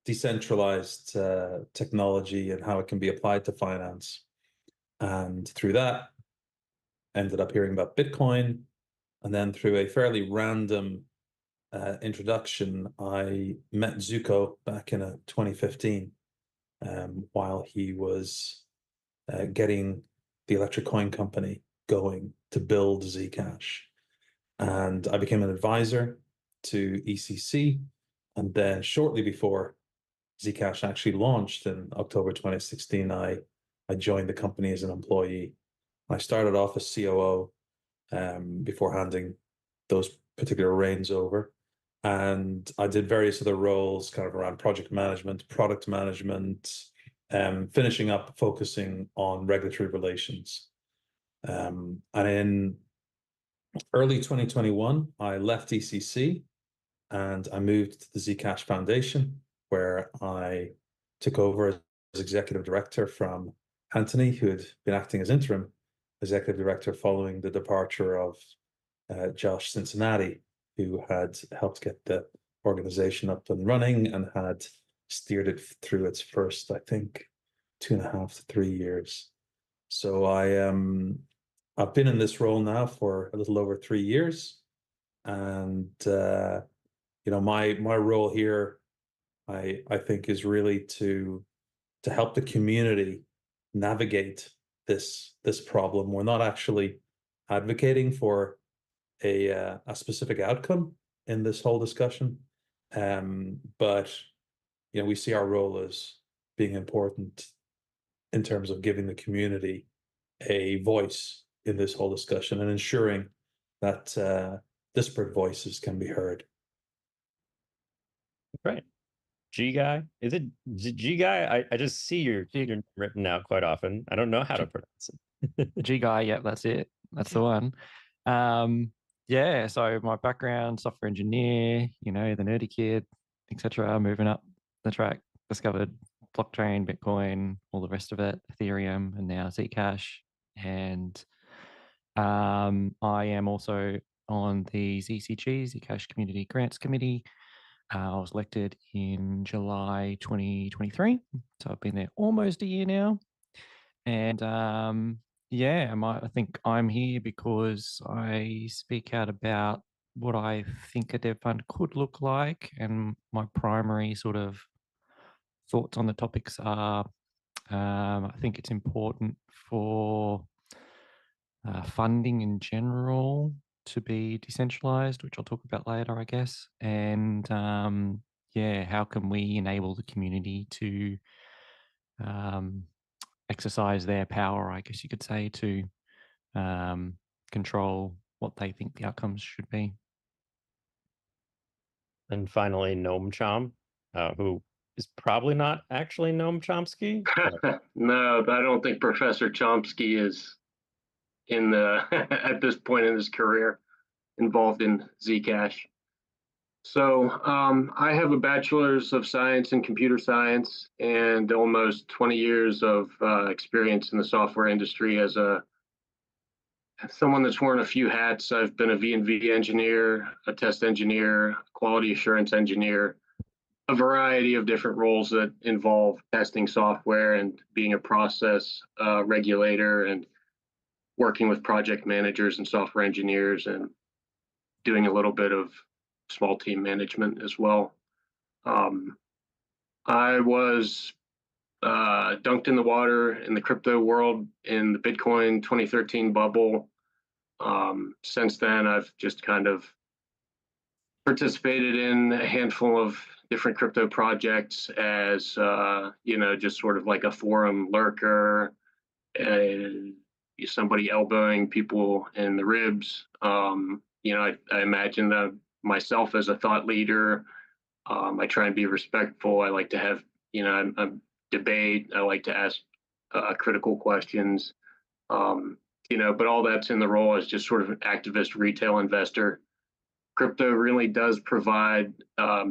decentralized technology and how it can be applied to finance. And through that, ended up hearing about Bitcoin. And then through a fairly random introduction, I met Zuko back in 2015 while he was getting the electric coin company going to build Zcash. And I became an advisor to ECC. And then shortly before Zcash actually launched in October 2016, I joined the company as an employee. I started off as COO before handing those particular reins over. And I did various other roles kind of around project management, product management, finishing up focusing on regulatory relations. And in early 2021, I left ECC and I moved to the Zcash Foundation, where I took over as executive director from Anthony, who had been acting as interim executive director following the departure of Josh Cincinnati, who had helped get the organization up and running and had steered it through its first, I think, 2.5 to 3 years. So I've been in this role now for a little over 3 years, and my role here, I think, is really to help the community navigate this problem. We're not actually advocating for a specific outcome in this whole discussion, but we see our role as being important in terms of giving the community a voice in this whole discussion and ensuring that disparate voices can be heard. Right. G guy, is it G guy? I just see your written out quite often. I don't know how to pronounce it. G guy, yeah, that's it. That's the one. Yeah, so my background, software engineer, the nerdy kid, etc. Moving up the track, discovered blockchain, Bitcoin, all the rest of it, Ethereum, and now Zcash. And I am also on the ZCG, Zcash Community Grants Committee. I was elected in July 2023, so I've been there almost a year now. And I think I'm here because I speak out about what I think a dev fund could look like, and my primary sort of thoughts on the topics are I think it's important for funding in general to be decentralized, which I'll talk about later, I guess. And how can we enable the community to exercise their power, I guess you could say, to control what they think the outcomes should be. And finally, Noam Chom, who is probably not actually Noam Chomsky. No, I don't think Professor Chomsky is in the at this point in his career involved in Zcash. So I have a bachelor's of science in computer science and almost 20 years of experience in the software industry as someone that's worn a few hats. I've been a V&V engineer, a test engineer, quality assurance engineer, a variety of different roles that involve testing software and being a process regulator and working with project managers and software engineers and doing a little bit of small team management as well. I was dunked in the water in the crypto world in the Bitcoin 2013 bubble. Since then, I've just kind of participated in a handful of different crypto projects as, just sort of like a forum lurker, somebody elbowing people in the ribs. I imagine myself as a thought leader. I try and be respectful. I like to have, a debate. I like to ask critical questions. But all that's in the role as just sort of an activist retail investor. Crypto really does provide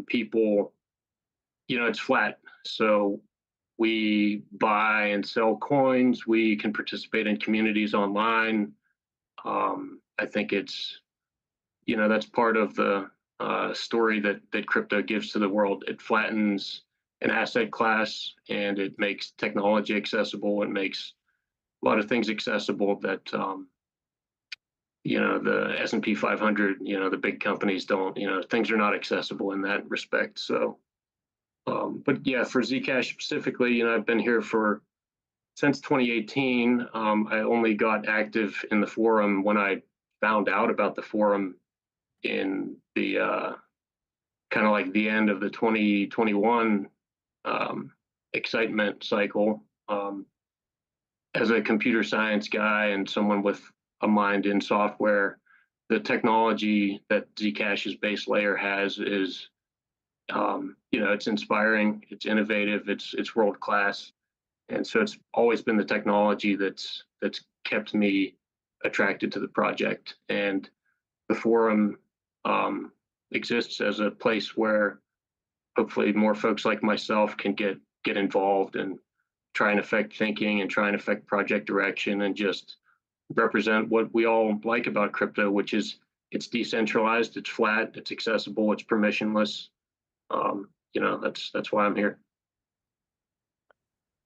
people, it's flat. So we buy and sell coins. We can participate in communities online. I think it's, that's part of the story that crypto gives to the world. It flattens an asset class, and it makes technology accessible. It makes a lot of things accessible that the S&P 500, the big companies don't. Things are not accessible in that respect. So, but yeah, for Zcash specifically, I've been here since 2018. I only got active in the forum when I found out about the forum in the kind of like the end of the 2021 excitement cycle. As a computer science guy and someone with a mind in software, the technology that Zcash's base layer has is, it's inspiring, it's innovative, it's world class, and so it's always been the technology that's kept me attracted to the project. And the forum exists as a place where hopefully more folks like myself can get involved and try and affect thinking and try and affect project direction and just represent what we all like about crypto, which is it's decentralized, it's flat, it's accessible, it's permissionless. That's why I'm here.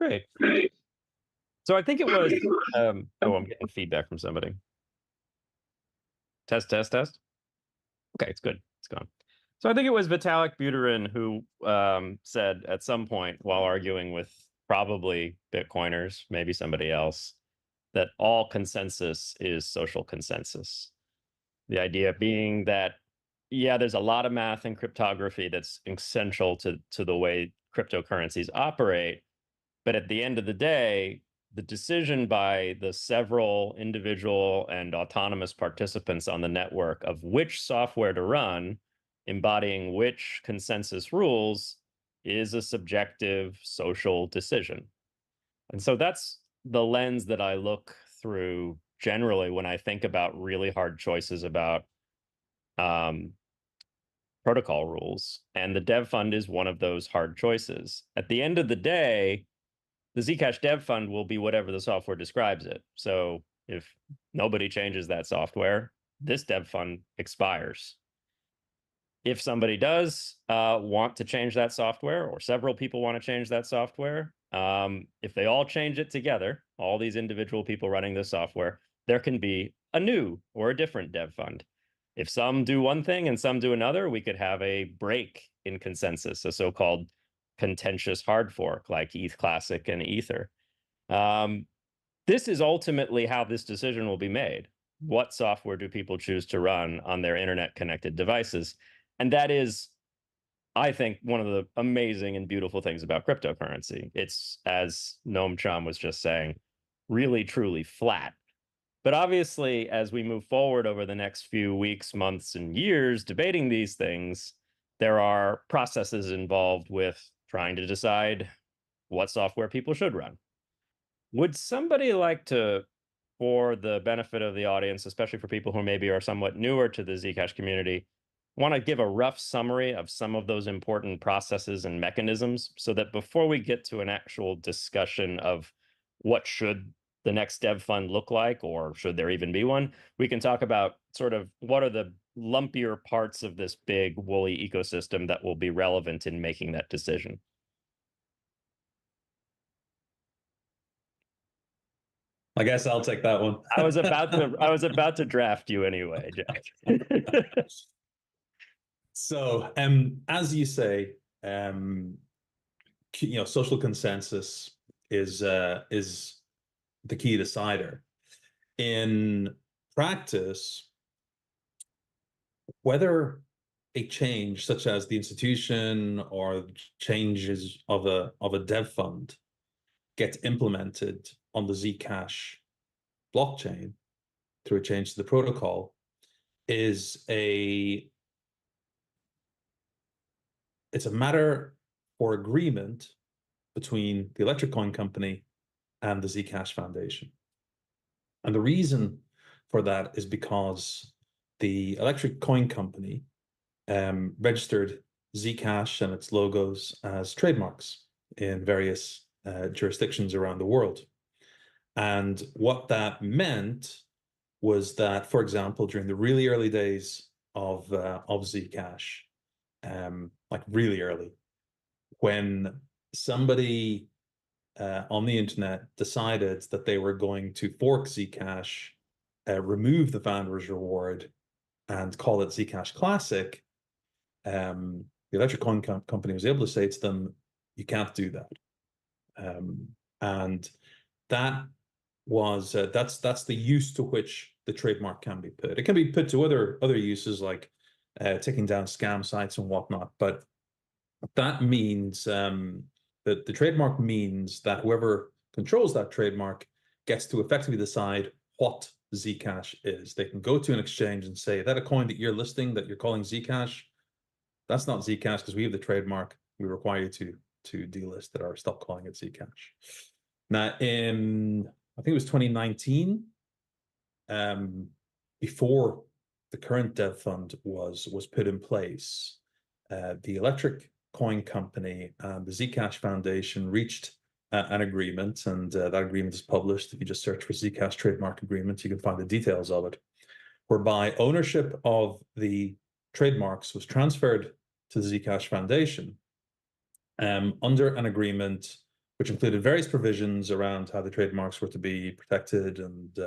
Great. So I think it was, I'm getting feedback from somebody. Test. Okay, it's good. It's gone. So I think it was Vitalik Buterin who said at some point while arguing with probably Bitcoiners, maybe somebody else, that all consensus is social consensus. The idea being that, yeah, there's a lot of math and cryptography that's essential to the way cryptocurrencies operate. But at the end of the day, the decision by the several individual and autonomous participants on the network of which software to run, embodying which consensus rules, is a subjective social decision. And so that's the lens that I look through generally when I think about really hard choices about protocol rules. And the Dev Fund is one of those hard choices. At the end of the day, the Zcash Dev Fund will be whatever the software describes it. So if nobody changes that software, this Dev Fund expires. If somebody does want to change that software, or several people want to change that software, if they all change it together, all these individual people running this software, there can be a new or a different Dev Fund. If some do one thing and some do another, we could have a break in consensus, a so-called contentious hard fork like ETH Classic and Ether. This is ultimately how this decision will be made. What software do people choose to run on their internet-connected devices? And that is, I think, one of the amazing and beautiful things about cryptocurrency. It's, as Noam Chom was just saying, really, truly flat. But obviously, as we move forward over the next few weeks, months, and years debating these things, there are processes involved with trying to decide what software people should run. Would somebody like to, for the benefit of the audience, especially for people who maybe are somewhat newer to the Zcash community, want to give a rough summary of some of those important processes and mechanisms so that before we get to an actual discussion of what should the next Dev Fund look like, or should there even be one, we can talk about sort of what are the lumpier parts of this big woolly ecosystem that will be relevant in making that decision. I guess I'll take that one. I was about to draft you anyway, Jack. So, as you say, social consensus is the key decider. In practice, whether a change such as the institution or changes of a dev fund gets implemented on the Zcash blockchain through a change to the protocol is it's a matter for agreement between the Electric Coin Company and the Zcash Foundation. And the reason for that is because the Electric Coin Company registered Zcash and its logos as trademarks in various jurisdictions around the world. And what that meant was that, for example, during the really early days of Zcash, like really early, when somebody on the internet decided that they were going to fork Zcash, remove the founder's reward, and call it Zcash Classic, the electric coin company was able to say to them, you can't do that. And that was that's the use to which the trademark can be put. It can be put to other uses like taking down scam sites and whatnot, but that means that the trademark means that whoever controls that trademark gets to effectively decide what Zcash is. They can go to an exchange and say, that a coin that you're listing that you're calling Zcash, that's not Zcash because we have the trademark. We require you to delist it or stop calling it Zcash. Now, in I think it was 2019, before the current dev fund was put in place, the electric coin company and the Zcash Foundation reached an agreement, and that agreement is published. If you just search for Zcash trademark agreement, you can find the details of it, whereby ownership of the trademarks was transferred to the Zcash Foundation under an agreement which included various provisions around how the trademarks were to be protected and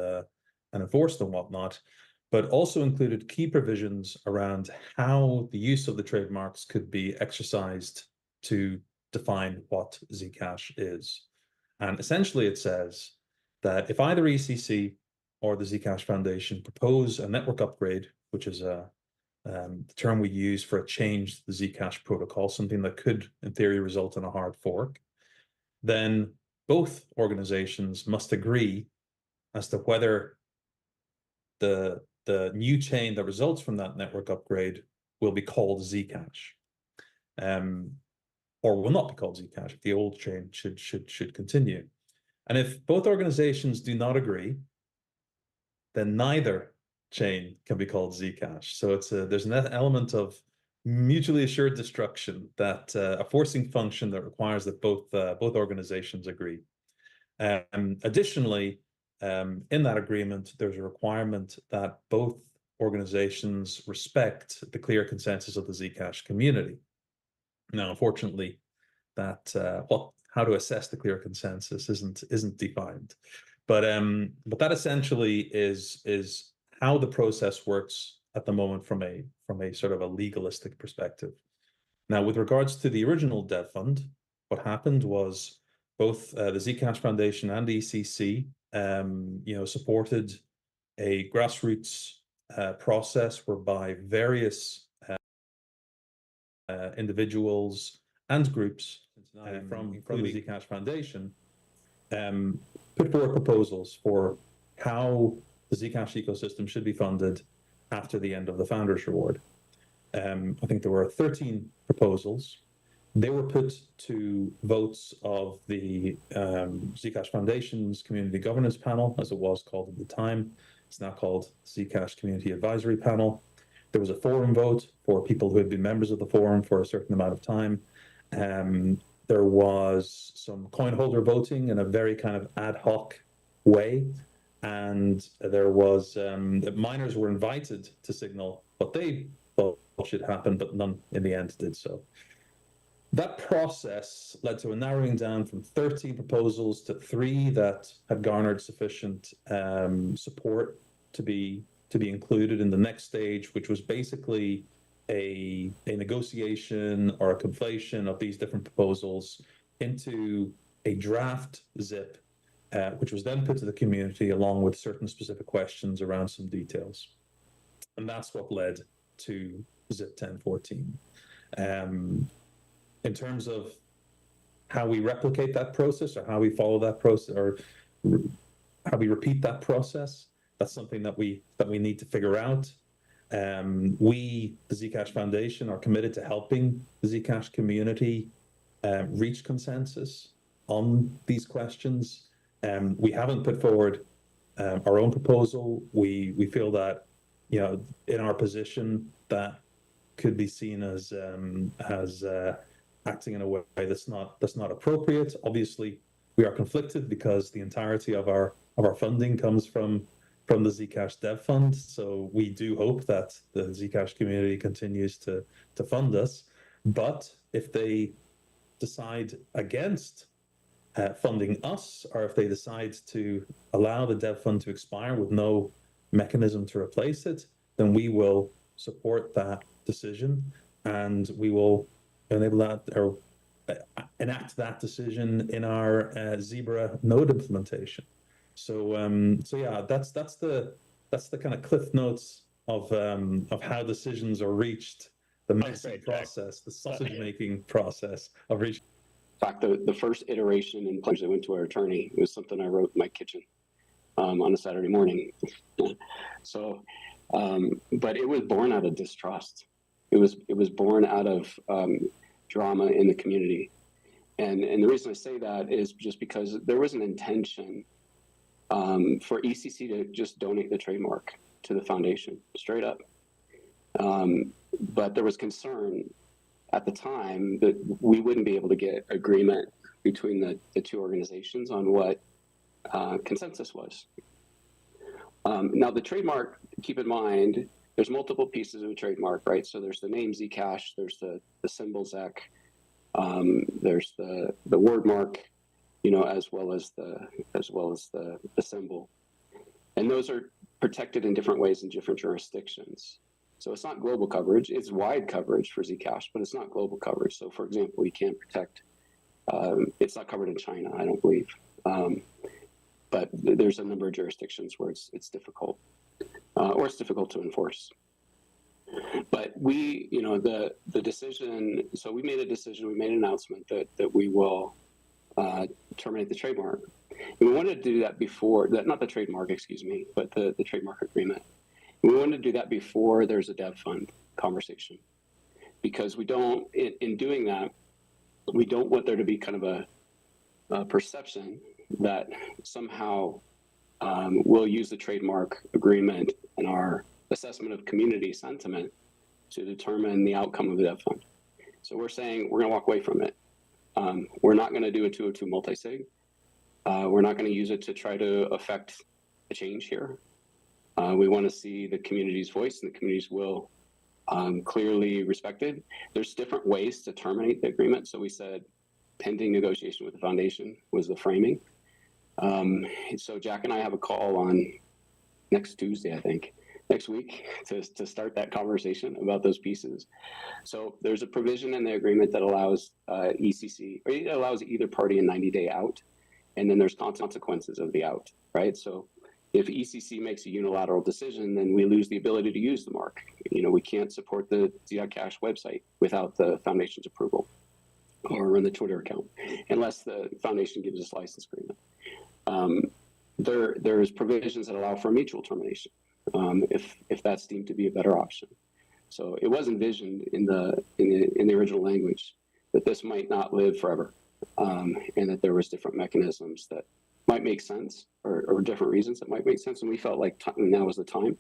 enforced and whatnot, but also included key provisions around how the use of the trademarks could be exercised to define what Zcash is. And essentially it says that if either ECC or the Zcash Foundation propose a network upgrade, which is the term we use for a change to the Zcash protocol, something that could, in theory, result in a hard fork, then both organizations must agree as to whether the new chain that results from that network upgrade will be called Zcash, or will not be called Zcash if the old chain should continue. And if both organizations do not agree, then neither chain can be called Zcash. So there's an element of mutually assured destruction, that a forcing function that requires that both organizations agree. Additionally, in that agreement, there's a requirement that both organizations respect the clear consensus of the Zcash community. Now, unfortunately, that how to assess the clear consensus isn't defined, but that essentially is how the process works at the moment from a sort of a legalistic perspective. Now, with regards to the original dev fund, what happened was both the Zcash Foundation and ECC, supported a grassroots process whereby various individuals and groups from the Zcash Foundation put forward proposals for how the Zcash ecosystem should be funded after the end of the founder's reward. I think there were 13 proposals. They were put to votes of the Zcash Foundation's Community Governance Panel, as it was called at the time. It's now called Zcash Community Advisory Panel. There was a forum vote for people who had been members of the forum for a certain amount of time. There was some coin holder voting in a very kind of ad hoc way. And there was, miners were invited to signal what they thought should happen, but none in the end did so. That process led to a narrowing down from 13 proposals to 3 that had garnered sufficient support to be included in the next stage, which was basically a negotiation or a conflation of these different proposals into a draft zip, which was then put to the community along with certain specific questions around some details. And that's what led to ZIP 1014. In terms of how we replicate that process, or how we follow that process, or how we repeat that process, that's something that we need to figure out. We, the Zcash Foundation, are committed to helping the Zcash community reach consensus on these questions. We haven't put forward our own proposal. We feel that, in our position, that could be seen as acting in a way that's not appropriate. Obviously, we are conflicted because the entirety of our funding comes from the Zcash Dev Fund. So we do hope that the Zcash community continues to fund us. But if they decide against funding us, or if they decide to allow the dev fund to expire with no mechanism to replace it, then we will support that decision, and we will enable that or enact that decision in our Zebra node implementation. So yeah, that's the kind of cliff notes of how decisions are reached, the messy process, the sausage making process of reaching. In fact, the first iteration in pledge that went to our attorney, it was something I wrote in my kitchen on a Saturday morning. So, but it was born out of distrust. It was born out of drama in the community, and the reason I say that is just because there was an intention for ECC to just donate the trademark to the foundation, straight up. But there was concern at the time that we wouldn't be able to get agreement between the two organizations on what consensus was. Now the trademark, keep in mind, there's multiple pieces of a trademark, right? So there's the name Zcash, there's the symbol Zec, there's the word mark, you know, as well as the symbol, and those are protected in different ways in different jurisdictions. So it's not global coverage; it's wide coverage for Zcash, but it's not global coverage. So, for example, you can't protect. It's not covered in China, I don't believe, but there's a number of jurisdictions where it's difficult, or it's difficult to enforce. But we, you know, the decision. So we made a decision. We made an announcement that we will terminate the trademark. And we wanted to do that before that, not the trademark, excuse me, but the trademark agreement. And we wanted to do that before there's a dev fund conversation, because we don't, in doing that, we don't want there to be kind of a perception that somehow we'll use the trademark agreement and our assessment of community sentiment to determine the outcome of the dev fund. So we're saying we're going to walk away from it. We're not going to do a 202 multisig. We're not going to use it to try to affect a change here. We want to see the community's voice and the community's will clearly respected. There's different ways to terminate the agreement. So we said pending negotiation with the foundation was the framing. So Jack and I have a call on next Tuesday, I think, next week to start that conversation about those pieces. So there's a provision in the agreement that allows ECC, or it allows either party a 90-day out, and then there's consequences of the out, right? So if ECC makes a unilateral decision, then we lose the ability to use the mark. You know, we can't support the Zcash website without the foundation's approval, or run the Twitter account, unless the foundation gives us license agreement. There's provisions that allow for mutual termination, if that's deemed to be a better option. So it was envisioned in the original language that this might not live forever, and that there was different mechanisms that might make sense, or different reasons that might make sense. And we felt like now was the time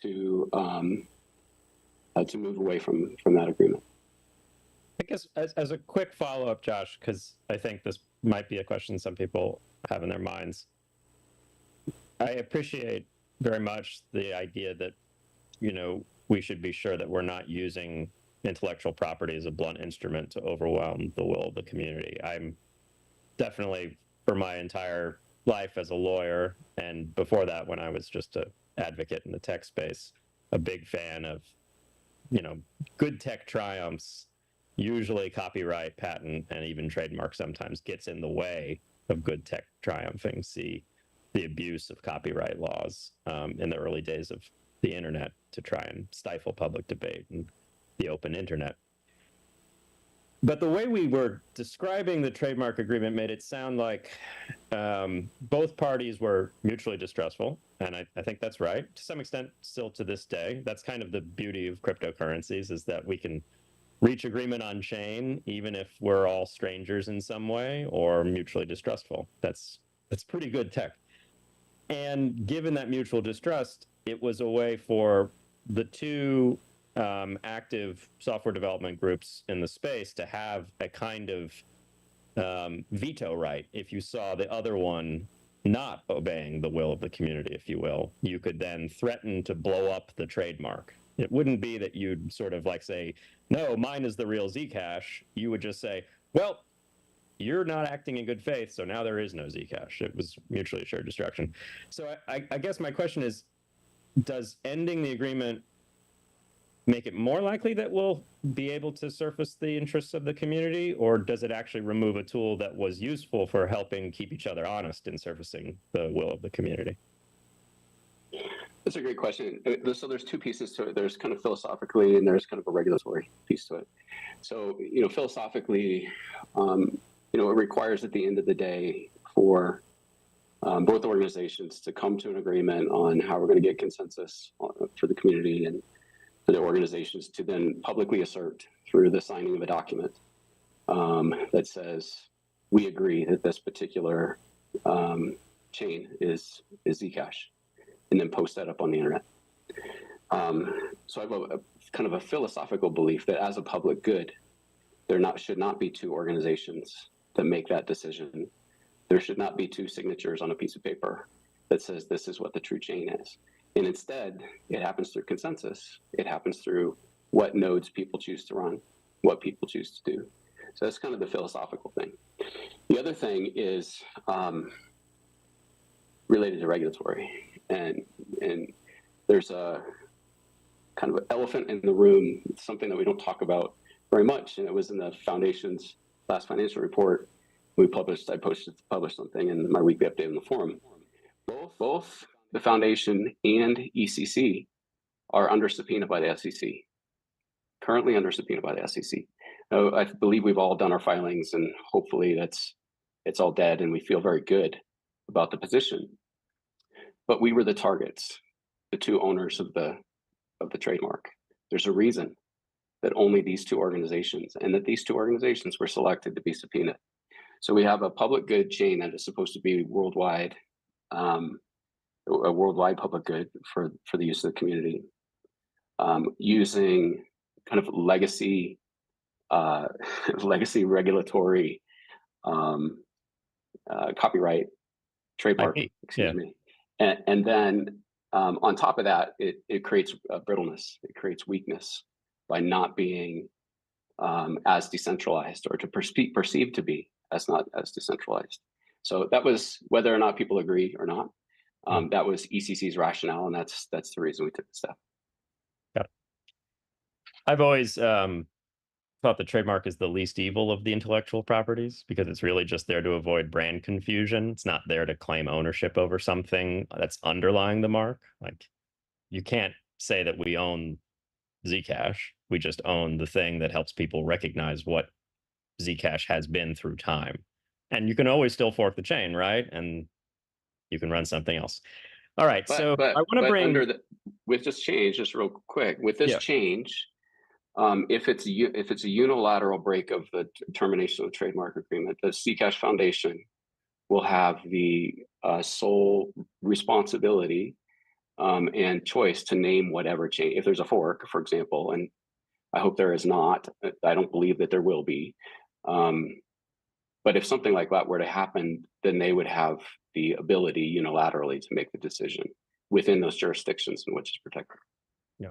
to move away from that agreement. I guess as a quick follow-up, Josh, because I think this might be a question some people have in their minds. I appreciate very much the idea that, you know, we should be sure that we're not using intellectual property as a blunt instrument to overwhelm the will of the community. I'm definitely, for my entire life as a lawyer, and before that when I was just an advocate in the tech space, a big fan of, you know, good tech triumphs. Usually copyright, patent, and even trademark sometimes gets in the way of good tech triumphing. See the abuse of copyright laws in the early days of the internet to try and stifle public debate and the open internet. But the way we were describing the trademark agreement made it sound like both parties were mutually distrustful, and I think that's right. To some extent, still to this day. That's kind of the beauty of cryptocurrencies, is that we can reach agreement on chain, even if we're all strangers in some way or mutually distrustful. That's pretty good tech. And given that mutual distrust, it was a way for the two active software development groups in the space to have a kind of veto right. If you saw the other one not obeying the will of the community, if you will, you could then threaten to blow up the trademark. It wouldn't be that you'd sort of like say, no, mine is the real Zcash. You would just say, Well, you're not acting in good faith, so now there is no Zcash. It was mutually assured destruction. So I guess my question is, does ending the agreement make it more likely that we'll be able to surface the interests of the community, or does it actually remove a tool that was useful for helping keep each other honest in surfacing the will of the community? That's a great question. So there's two pieces to it. There's kind of philosophically, and there's kind of a regulatory piece to it. So, philosophically, it requires at the end of the day for both organizations to come to an agreement on how we're going to get consensus for the community, and for the organizations to then publicly assert through the signing of a document that says we agree that this particular chain is Zcash, and then post that up on the internet. So I have a kind of a philosophical belief that as a public good, there should not be two organizations that make that decision. There should not be two signatures on a piece of paper that says this is what the true chain is. And instead, it happens through consensus. It happens through what nodes people choose to run, what people choose to do. So that's kind of the philosophical thing. The other thing is related to regulatory. And there's a kind of an elephant in the room, something that we don't talk about very much. And it was in the foundation's last financial report I published something in my weekly update on the forum. Both the foundation and ECC are under subpoena by the SEC, currently under subpoena by the SEC. Now, I believe we've all done our filings, and hopefully it's all dead and we feel very good about the position. But we were the targets, the two owners of the trademark. There's a reason that only these two organizations, and that these two organizations were selected to be subpoenaed. So we have a public good chain that is supposed to be worldwide, a worldwide public good for the use of the community, using kind of legacy regulatory copyright trademark, excuse me. And then on top of that, it creates brittleness, it creates weakness by not being as decentralized, or to perceived to be not as decentralized. So that was, whether or not people agree or not, that was ECC's rationale, and that's the reason we took the step. Got it. I've always thought the trademark is the least evil of the intellectual properties, because it's really just there to avoid brand confusion. It's not there to claim ownership over something that's underlying the mark. Like, you can't say that we own Zcash. We just own the thing that helps people recognize what Zcash has been through time. And you can always still fork the chain, right? And you can run something else. All right. I want to bring with this change, just real quick, with this change, if it's a unilateral break of the termination of the trademark agreement, the Zcash Foundation will have the sole responsibility and choice to name whatever chain. If there's a fork, for example, and I hope there is not, I don't believe that there will be. But if something like that were to happen, then they would have the ability unilaterally to make the decision within those jurisdictions in which it's protected. Yeah.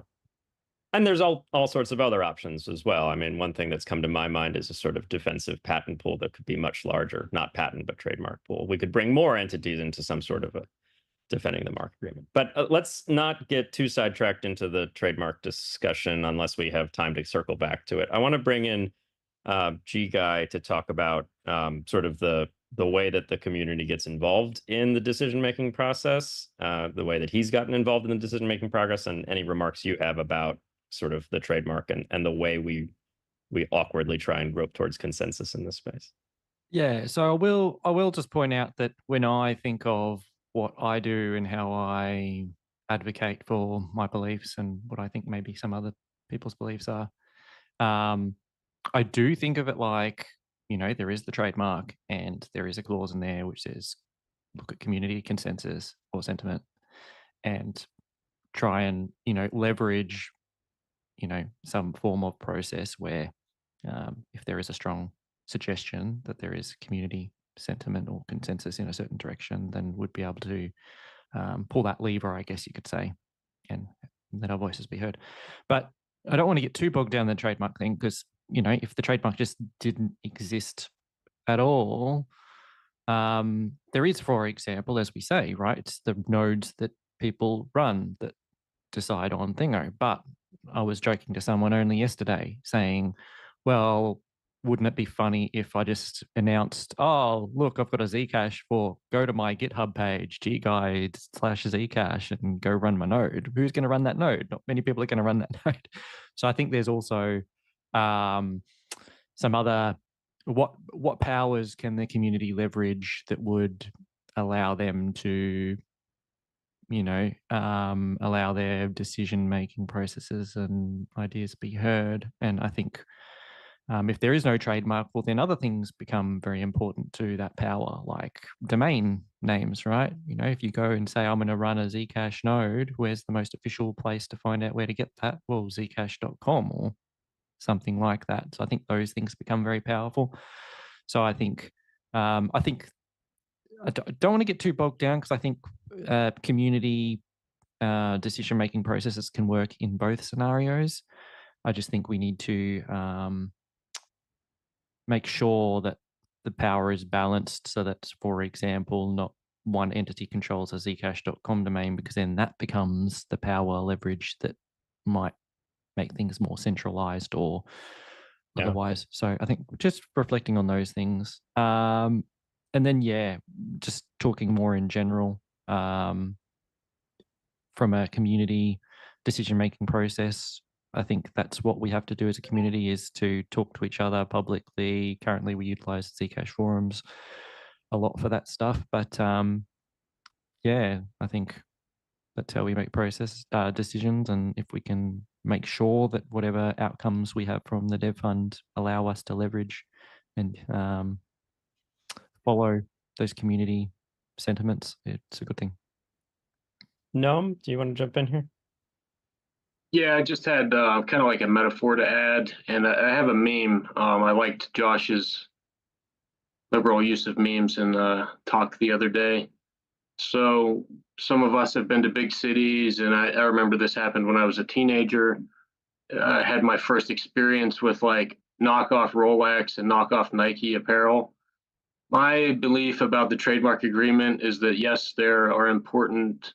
And there's all sorts of other options as well. I mean, one thing that's come to my mind is a sort of defensive patent pool that could be much larger, not patent, but trademark pool. We could bring more entities into some sort of a defending the mark agreement. But let's not get too sidetracked into the trademark discussion unless we have time to circle back to it. I want to bring in G Guy to talk about sort of the way that the community gets involved in the decision-making process, the way that he's gotten involved in the decision-making progress, and any remarks you have about sort of the trademark and the way we awkwardly try and grope towards consensus in this space. Yeah, so I will just point out that when I think of what I do and how I advocate for my beliefs and what I think maybe some other people's beliefs are, I do think of it like, there is the trademark and there is a clause in there which says, look at community consensus or sentiment and try and, leverage, some form of process where if there is a strong suggestion that there is community sentiment or consensus in a certain direction, then would be able to pull that lever, I guess you could say, and let our voices be heard. But I don't want to get too bogged down in the trademark thing, because if the trademark just didn't exist at all, there is, for example, as we say, right, it's the nodes that people run that decide on thingo. But I was joking to someone only yesterday saying, well, wouldn't it be funny if I just announced, oh, look, I've got a Zcash go to my GitHub page, gguide/Zcash, and go run my node. Who's going to run that node? Not many people are going to run that node. So I think there's also some other, what powers can the community leverage that would allow them to, allow their decision-making processes and ideas be heard. And I think if there is no trademark, well, then other things become very important to that power, like domain names, right? If you go and say, I'm going to run a Zcash node, where's the most official place to find out where to get that? Well, Zcash.com or something like that. So I think those things become very powerful. So I think I don't want to get too bogged down, because I think community decision-making processes can work in both scenarios. I just think we need to make sure that the power is balanced, so that, for example, not one entity controls a Zcash.com domain, because then that becomes the power leverage that might make things more centralized or otherwise. So I think just reflecting on those things. And then, just talking more in general from a community decision-making process. I think that's what we have to do as a community, is to talk to each other publicly. Currently, we utilize Zcash forums a lot for that stuff. But I think that's how we make decisions. And if we can make sure that whatever outcomes we have from the dev fund allow us to leverage and follow those community sentiments, it's a good thing. Noam, do you want to jump in here? Yeah, I just had kind of like a metaphor to add, and I have a meme. I liked Josh's liberal use of memes in talk the other day. So some of us have been to big cities, and I remember this happened when I was a teenager. I had my first experience with like knockoff Rolex and knockoff Nike apparel. My belief about the trademark agreement is that, yes, there are important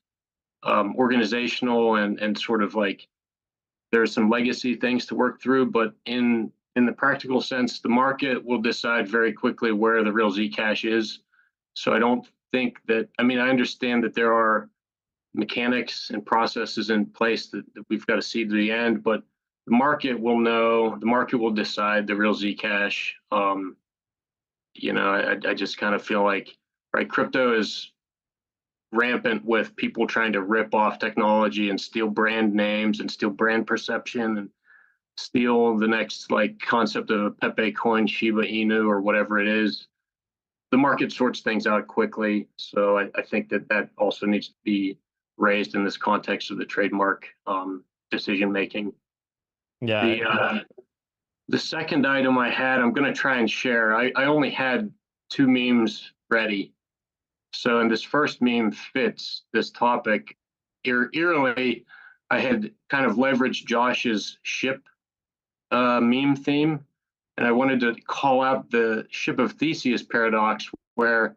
organizational and sort of like there's some legacy things to work through, but in the practical sense, the market will decide very quickly where the real Zcash is. So I don't think that, I understand that there are mechanics and processes in place that we've got to see to the end, but the market will know, the market will decide the real Zcash. I just kind of feel like, right, crypto is rampant with people trying to rip off technology and steal brand names and steal brand perception and steal the next like concept of a Pepe coin, Shiba Inu, or whatever it is. The market sorts things out quickly. So I think that also needs to be raised in this context of the trademark decision making. Yeah. The second item I had, I'm going to try and share. I only had 2 memes ready. So, and this first meme fits this topic. Eerily, I had kind of leveraged Josh's ship meme theme, and I wanted to call out the ship of Theseus paradox, where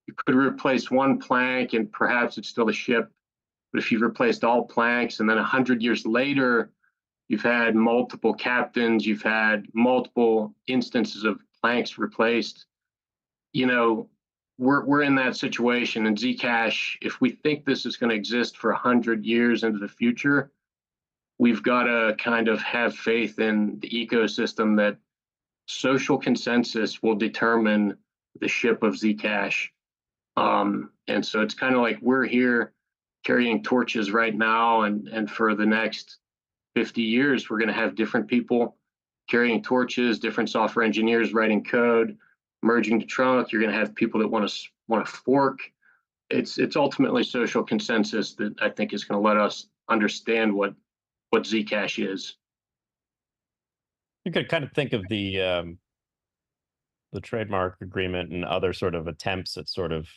you could replace one plank and perhaps it's still a ship, but if you've replaced all planks and then 100 years later, you've had multiple captains, you've had multiple instances of planks replaced, we're in that situation. And Zcash, if we think this is going to exist for 100 years into the future, we've got to kind of have faith in the ecosystem that social consensus will determine the ship of Zcash. And so it's kind of like we're here carrying torches right now, and for the next 50 years, we're going to have different people carrying torches, different software engineers writing code, merging to trunk. You're going to have people that want to fork. It's ultimately social consensus that I think is going to let us understand what Zcash is. You could kind of think of the trademark agreement and other sort of attempts at sort of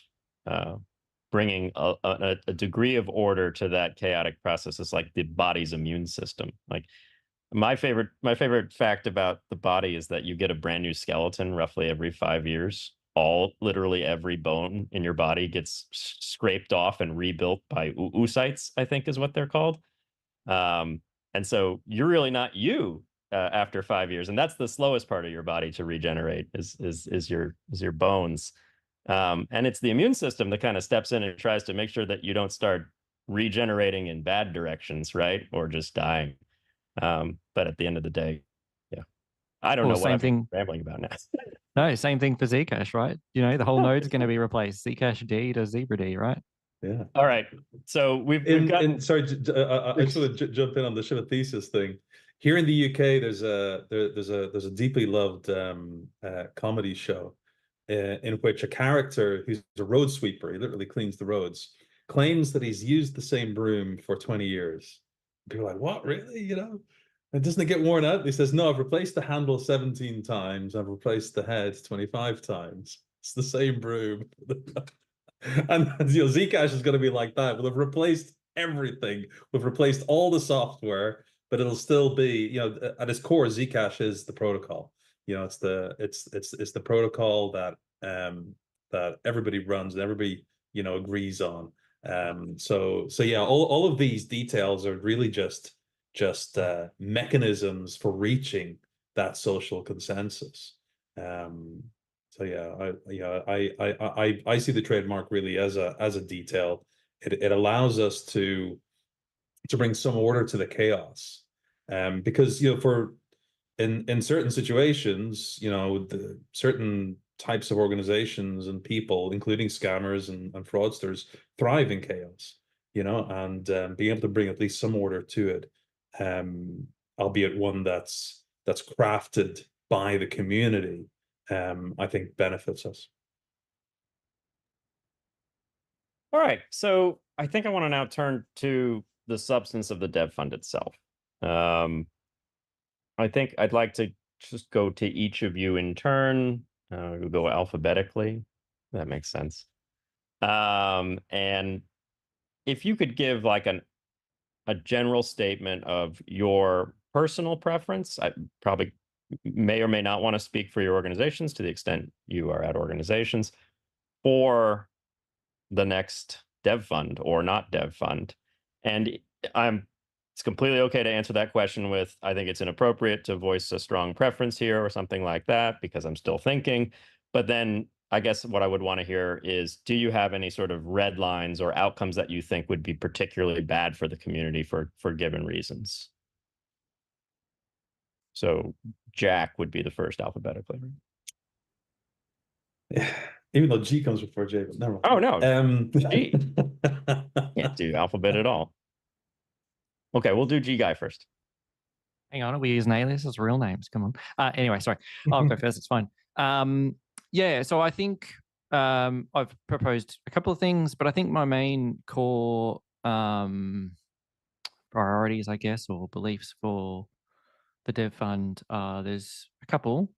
bringing a degree of order to that chaotic process is like the body's immune system. Like My favorite fact about the body is that you get a brand new skeleton roughly every 5 years. Literally every bone in your body gets scraped off and rebuilt by oocytes, I think is what they're called. And so you're really not you after 5 years, and that's the slowest part of your body to regenerate is your bones. And it's the immune system that kind of steps in and tries to make sure that you don't start regenerating in bad directions, right? Or just dying. But at the end of the day, yeah, I don't know what I'm rambling about now. No, same thing for Zcash, right? You know, the whole node's going to be replaced. Zcash D to Zebra D, right? Yeah. All right. So we've got. Sorry, I just want to jump in on the Shiva thesis thing. Here in the UK, there's a deeply loved comedy show in which a character who's a road sweeper, he literally cleans the roads, claims that he's used the same broom for 20 years. People are like, what, really? You know, and doesn't it get worn out? He says, no, I've replaced the handle 17 times. I've replaced the head 25 times. It's the same broom. And you know, Zcash is going to be like that. We'll have replaced everything. We've replaced all the software, but it'll still be, you know, at its core, Zcash is the protocol. You know, it's the protocol that that everybody runs and everybody, you know, agrees on. So yeah, all of these details are really just mechanisms for reaching that social consensus. So yeah, I see the trademark really as a detail. It allows us to bring some order to the chaos, because you know, for in certain situations, you know, the certain types of organizations and people, including scammers and fraudsters, thrive in chaos, you know, and being able to bring at least some order to it, albeit one that's crafted by the community, I think benefits us. All right. So I think I want to now turn to the substance of the dev fund itself. I think I'd like to just go to each of you in turn. We'll go alphabetically. That makes sense. And if you could give like a general statement of your personal preference, I probably may or may not want to speak for your organizations to the extent you are at organizations, for the next dev fund or not dev fund. And it's completely okay to answer that question with, I think it's inappropriate to voice a strong preference here or something like that because I'm still thinking. But then I guess what I would want to hear is, do you have any sort of red lines or outcomes that you think would be particularly bad for the community for given reasons? So Jack would be the first alphabetically. Even though G comes before J, but never mind. Oh no, G. Can't do alphabet at all. Okay, we'll do G guy first. Hang on, are we using aliases as real names? Come on. Anyway, sorry. I'll go first. It's fine. Yeah, so I think I've proposed a couple of things, but I think my main core priorities, I guess, or beliefs for the dev fund, there's a couple.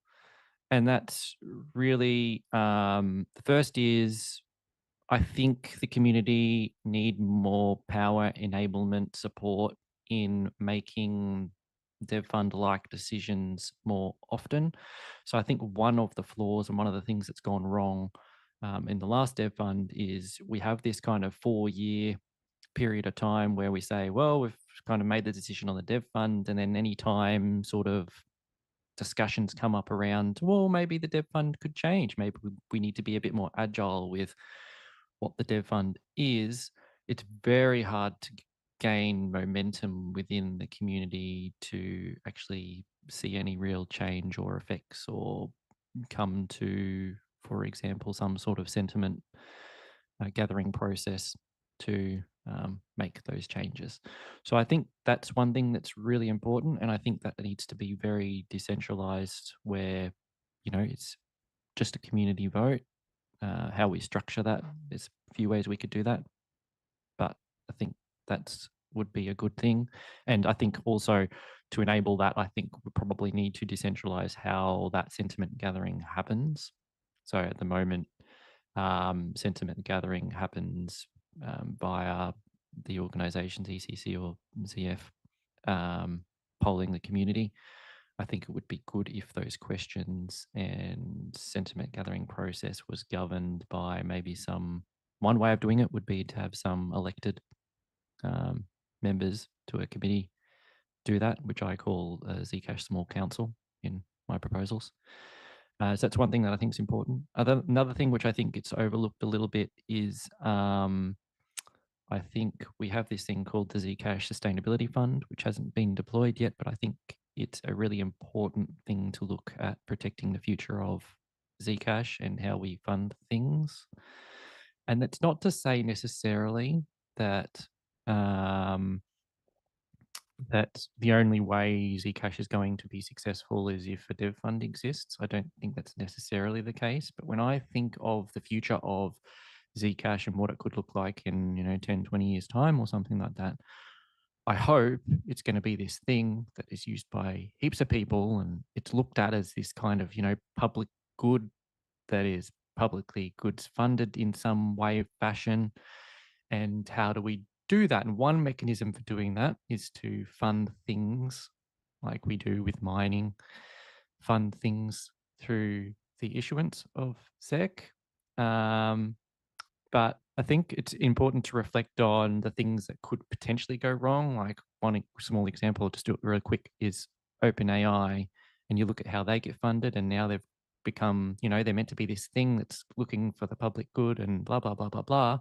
And that's really, the first is, I think the community need more power enablement support in making dev fund-like decisions more often. So I think one of the flaws and one of the things that's gone wrong in the last dev fund is we have this kind of 4-year period of time where we say, well, we've kind of made the decision on the dev fund, and then any time sort of discussions come up around, well, maybe the dev fund could change. Maybe we need to be a bit more agile with what the dev fund is. It's very hard to gain momentum within the community to actually see any real change or effects or come to, for example, some sort of sentiment gathering process to make those changes. So I think that's one thing that's really important, and I think that needs to be very decentralized, where, you know, it's just a community vote. How we structure that, there's a few ways we could do that, but I think that's would be a good thing. And I think also to enable that, I think we probably need to decentralize how that sentiment gathering happens. So at the moment, sentiment gathering happens via the organization's ECC or ZF polling the community. I think it would be good if those questions and sentiment gathering process was governed by maybe one way of doing it would be to have some elected members to a committee do that, which I call a Zcash small council in my proposals. So that's one thing that I think is important. Another thing which I think gets overlooked a little bit is I think we have this thing called the Zcash Sustainability Fund, which hasn't been deployed yet, but I think it's a really important thing to look at protecting the future of Zcash and how we fund things. And that's not to say necessarily that that the only way Zcash is going to be successful is if a dev fund exists. I don't think that's necessarily the case. But when I think of the future of Zcash and what it could look like in 10, 20 years time or something like that, I hope it's going to be this thing that is used by heaps of people, and it's looked at as this kind of public good that is publicly goods funded in some way of fashion. And how do we do that? And one mechanism for doing that is to fund things like we do with mining, fund things through the issuance of ZEC. But I think it's important to reflect on the things that could potentially go wrong. Like one small example, just do it real quick, is OpenAI. And you look at how they get funded, and now they've become, they're meant to be this thing that's looking for the public good and blah, blah, blah, blah, blah.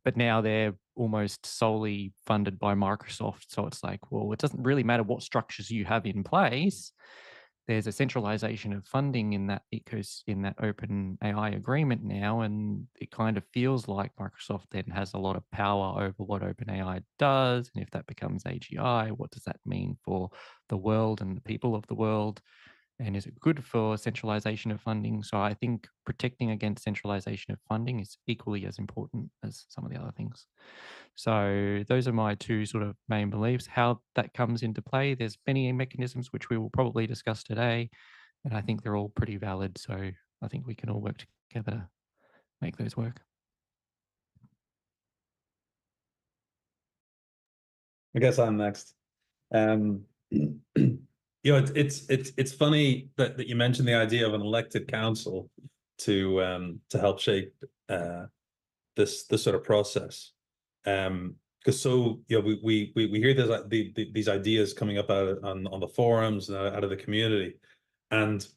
But now they're almost solely funded by Microsoft. So it's like, well, it doesn't really matter what structures you have in place. There's a centralization of funding in that OpenAI agreement now, and it kind of feels like Microsoft then has a lot of power over what OpenAI does. And if that becomes AGI, what does that mean for the world and the people of the world? And is it good for centralization of funding? So I think protecting against centralization of funding is equally as important as some of the other things. So those are my two sort of main beliefs. How that comes into play, there's many mechanisms which we will probably discuss today, and I think they're all pretty valid. So I think we can all work together to make those work. I guess I'm next. It's funny that you mentioned the idea of an elected council to help shape this sort of process. Because we hear these ideas coming up on the forums and out of the community, and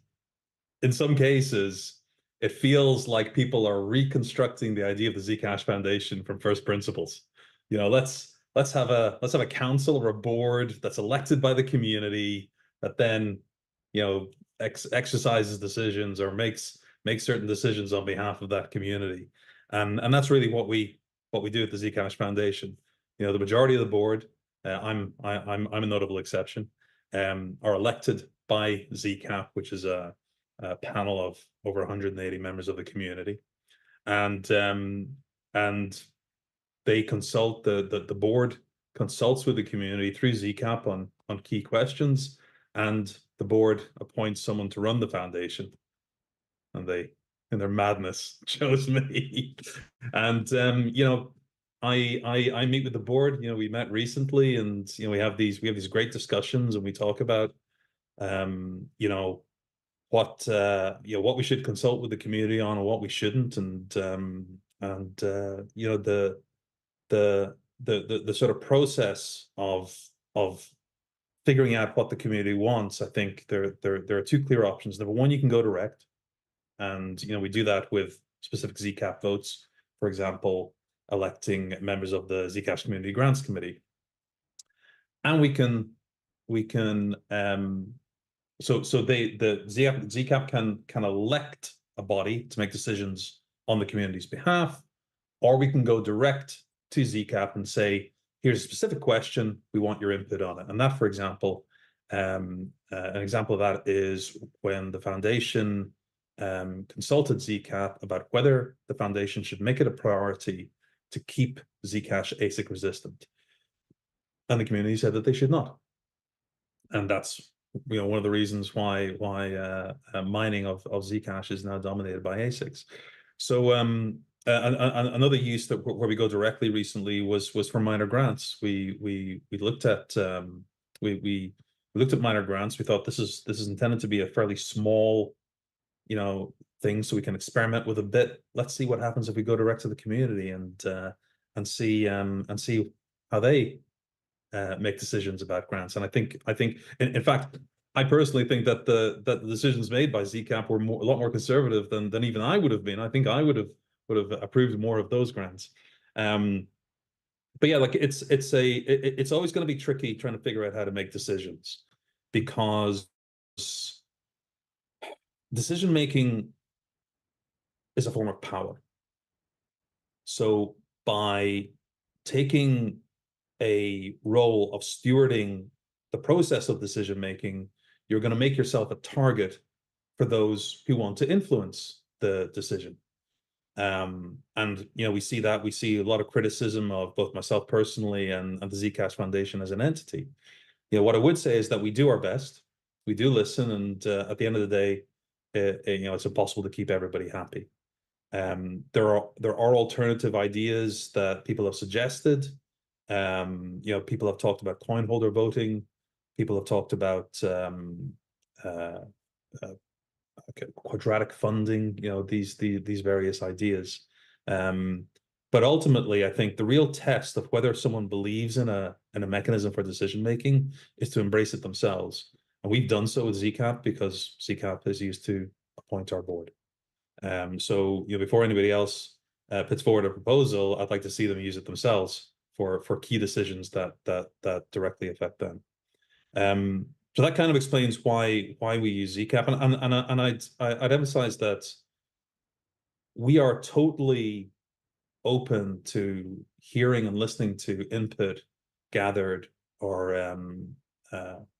in some cases it feels like people are reconstructing the idea of the Zcash Foundation from first principles. Let's have a council or a board that's elected by the community that then exercises decisions or makes certain decisions on behalf of that community, and that's really what we do at the Zcash Foundation. The majority of the board, I'm a notable exception, are elected by ZCAP, which is a panel of over 180 members of the community, and they consult, the board consults with the community through ZCAP on key questions, and the board appoints someone to run the foundation, and they, in their madness, chose me. And I meet with the board. We met recently, and we have these great discussions, and we talk about what we should consult with the community on and what we shouldn't, and the sort of process of figuring out what the community wants. I think there are two clear options. Number one, you can go direct, and we do that with specific ZCAP votes, for example, electing members of the Zcash Community Grants Committee. And the ZCAP can elect a body to make decisions on the community's behalf, or we can go direct to ZCAP and say, here's a specific question, we want your input on it. And that, for example, an example of that is when the foundation consulted ZCAP about whether the foundation should make it a priority to keep Zcash ASIC resistant. And the community said that they should not. And that's one of the reasons why mining of Zcash is now dominated by ASICs. So another use where we go directly recently was for miner grants. We looked at we We looked at minor grants. We thought this is intended to be a fairly small, thing, so we can experiment with a bit. Let's see what happens if we go direct to the community and see how they make decisions about grants. And I think in fact, I personally think that the decisions made by ZCAP were a lot more conservative than even I would have been. I think I would have approved more of those grants. But yeah, like it's always going to be tricky trying to figure out how to make decisions, because decision making is a form of power. So by taking a role of stewarding the process of decision making, you're going to make yourself a target for those who want to influence the decision. And we see a lot of criticism of both myself personally and the Zcash Foundation as an entity. What I would say is that we do our best, we do listen, and at the end of the day, it's impossible to keep everybody happy. There are alternative ideas that people have suggested. People have talked about coin holder voting. People have talked about quadratic funding. These various ideas. But ultimately, I think the real test of whether someone believes in a mechanism for decision making is to embrace it themselves. And we've done so with ZCAP, because ZCAP is used to appoint our board. So before anybody else puts forward a proposal, I'd like to see them use it themselves for key decisions that directly affect them. So that kind of explains why we use ZCAP, and I'd emphasize that we are totally open to hearing and listening to input gathered, or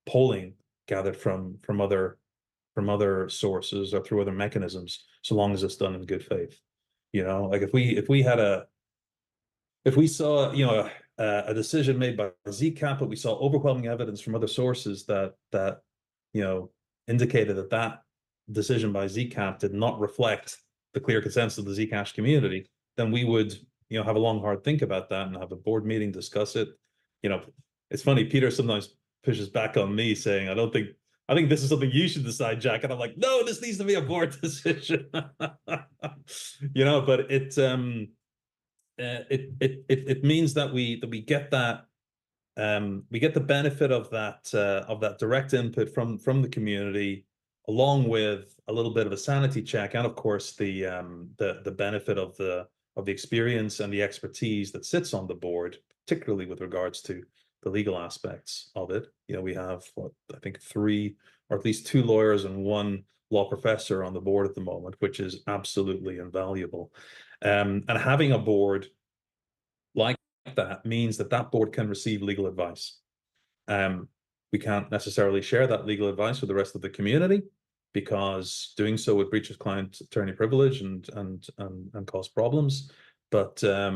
polling gathered from other sources or through other mechanisms, so long as it's done in good faith. Like if we saw a decision made by ZCAP, but we saw overwhelming evidence from other sources that indicated that decision by ZCAP did not reflect the clear consensus of the Zcash community, then we would have a long, hard think about that and have a board meeting, discuss it. It's funny, Peter sometimes pushes back on me saying, I think this is something you should decide, Jack. And I'm like, no, this needs to be a board decision. But it means that we get that we get the benefit of that direct input from the community, along with a little bit of a sanity check, and of course the benefit of the experience and the expertise that sits on the board, particularly with regards to the legal aspects of it. We have, I think 3 or at least 2 lawyers and 1 law professor on the board at the moment, which is absolutely invaluable. And having a board like that means that board can receive legal advice. We can't necessarily share that legal advice with the rest of the community, because doing so would breach client attorney privilege and cause problems. But I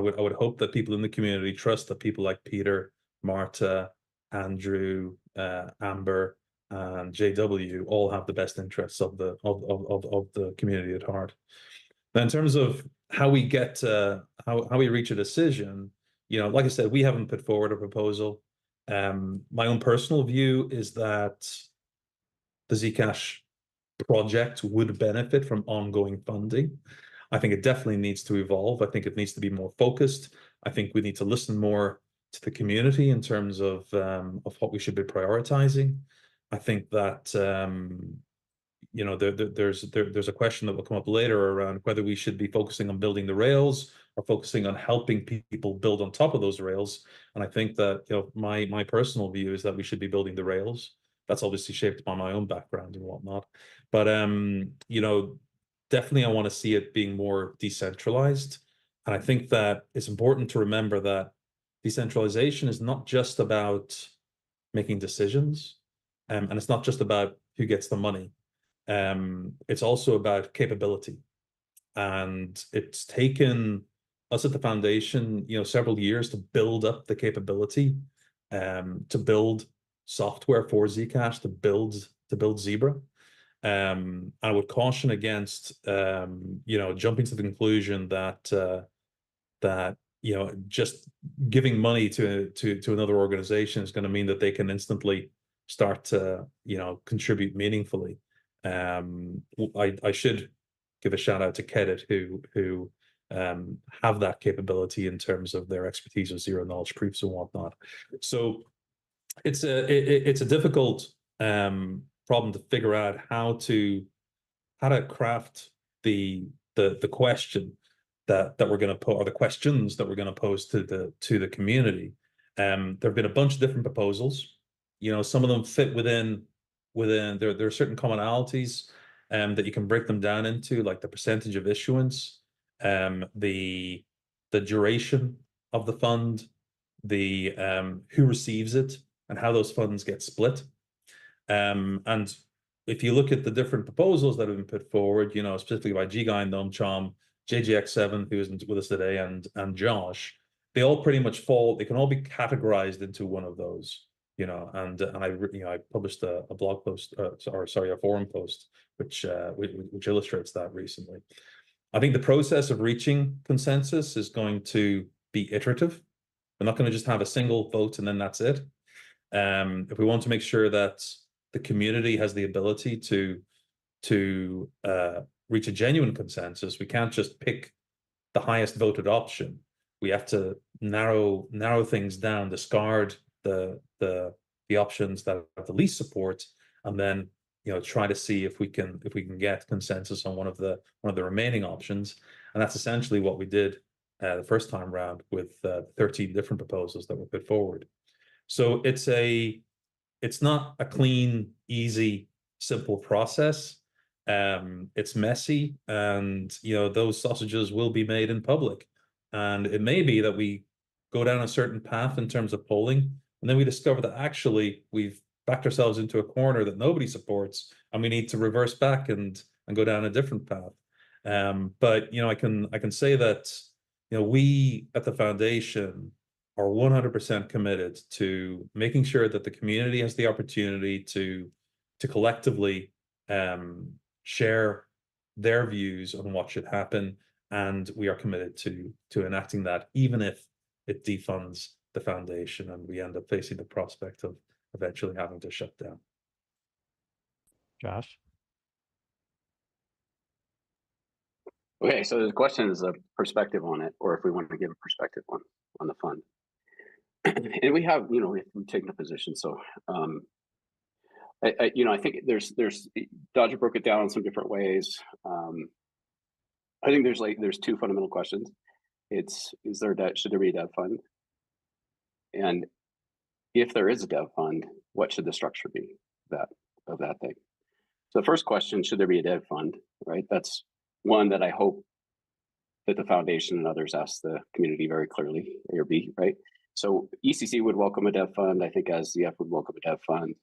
would hope that people in the community trust that people like Peter, Marta, Andrew, Amber, and JW all have the best interests of the community at heart. Now, in terms of how we get how we reach a decision, like I said, we haven't put forward a proposal. My own personal view is that the Zcash project would benefit from ongoing funding. I think it definitely needs to evolve. I think it needs to be more focused. I think we need to listen more to the community in terms of what we should be prioritizing. I think that there's a question that will come up later around whether we should be focusing on building the rails or focusing on helping people build on top of those rails. And I think that my personal view is that we should be building the rails. That's obviously shaped by my own background and whatnot. But definitely I want to see it being more decentralized. And I think that it's important to remember that decentralization is not just about making decisions, and it's not just about who gets the money. It's also about capability. And it's taken us at the foundation, several years to build up the capability, to build software for Zcash, to build Zebra. And I would caution against, jumping to the conclusion that you know, just giving money to another organization is going to mean that they can instantly start to, you know, contribute meaningfully. I should give a shout out to Kedit, who have that capability in terms of their expertise of zero knowledge proofs and whatnot. So it's a difficult problem to figure out how to craft the question that we're going to put, or the questions that we're going to pose to the community. There have been a bunch of different proposals. You know, some of them fit within there are certain commonalities that you can break them down into, like the percentage of issuance, the duration of the fund, the who receives it, and how those funds get split. And if you look at the different proposals that have been put forward, you know, specifically by Jigai and Noam, JGX7, who isn't with us today, and Josh, they all pretty much fall. They can all be categorized into one of those, you know. And I published a blog post, a forum post, which illustrates that recently. I think the process of reaching consensus is going to be iterative. We're not going to just have a single vote and then that's it. If we want to make sure that the community has the ability to reach a genuine consensus, we can't just pick the highest voted option. We have to narrow things down, discard the options that have the least support, and then, you know, try to see if we can get consensus on one of the remaining options. And that's essentially what we did the first time round with 13 different proposals that were put forward. So it's not a clean, easy, simple process. It's messy, and, you know, those sausages will be made in public. And it may be that we go down a certain path in terms of polling, and then we discover that actually we've backed ourselves into a corner that nobody supports, and we need to reverse back and go down a different path. But, you know, I can say that, you know, we at the foundation are 100% committed to making sure that the community has the opportunity to collectively share their views on what should happen, and we are committed to enacting that, even if it defunds the foundation and we end up facing the prospect of eventually having to shut down. Josh? Okay, so the question is a perspective on it, or if we want to give a perspective on the fund. And we have, you know, we've taken a position. So, I think there's Dodger broke it down in some different ways. I think there's two fundamental questions. Is there debt? Should there be a debt fund? And if there is a debt fund, what should the structure be of that thing? So the first question, should there be a debt fund? Right. That's one that I hope that the foundation and others ask the community very clearly, A or B, right? So ECC would welcome a debt fund. I think SZF would welcome a debt fund.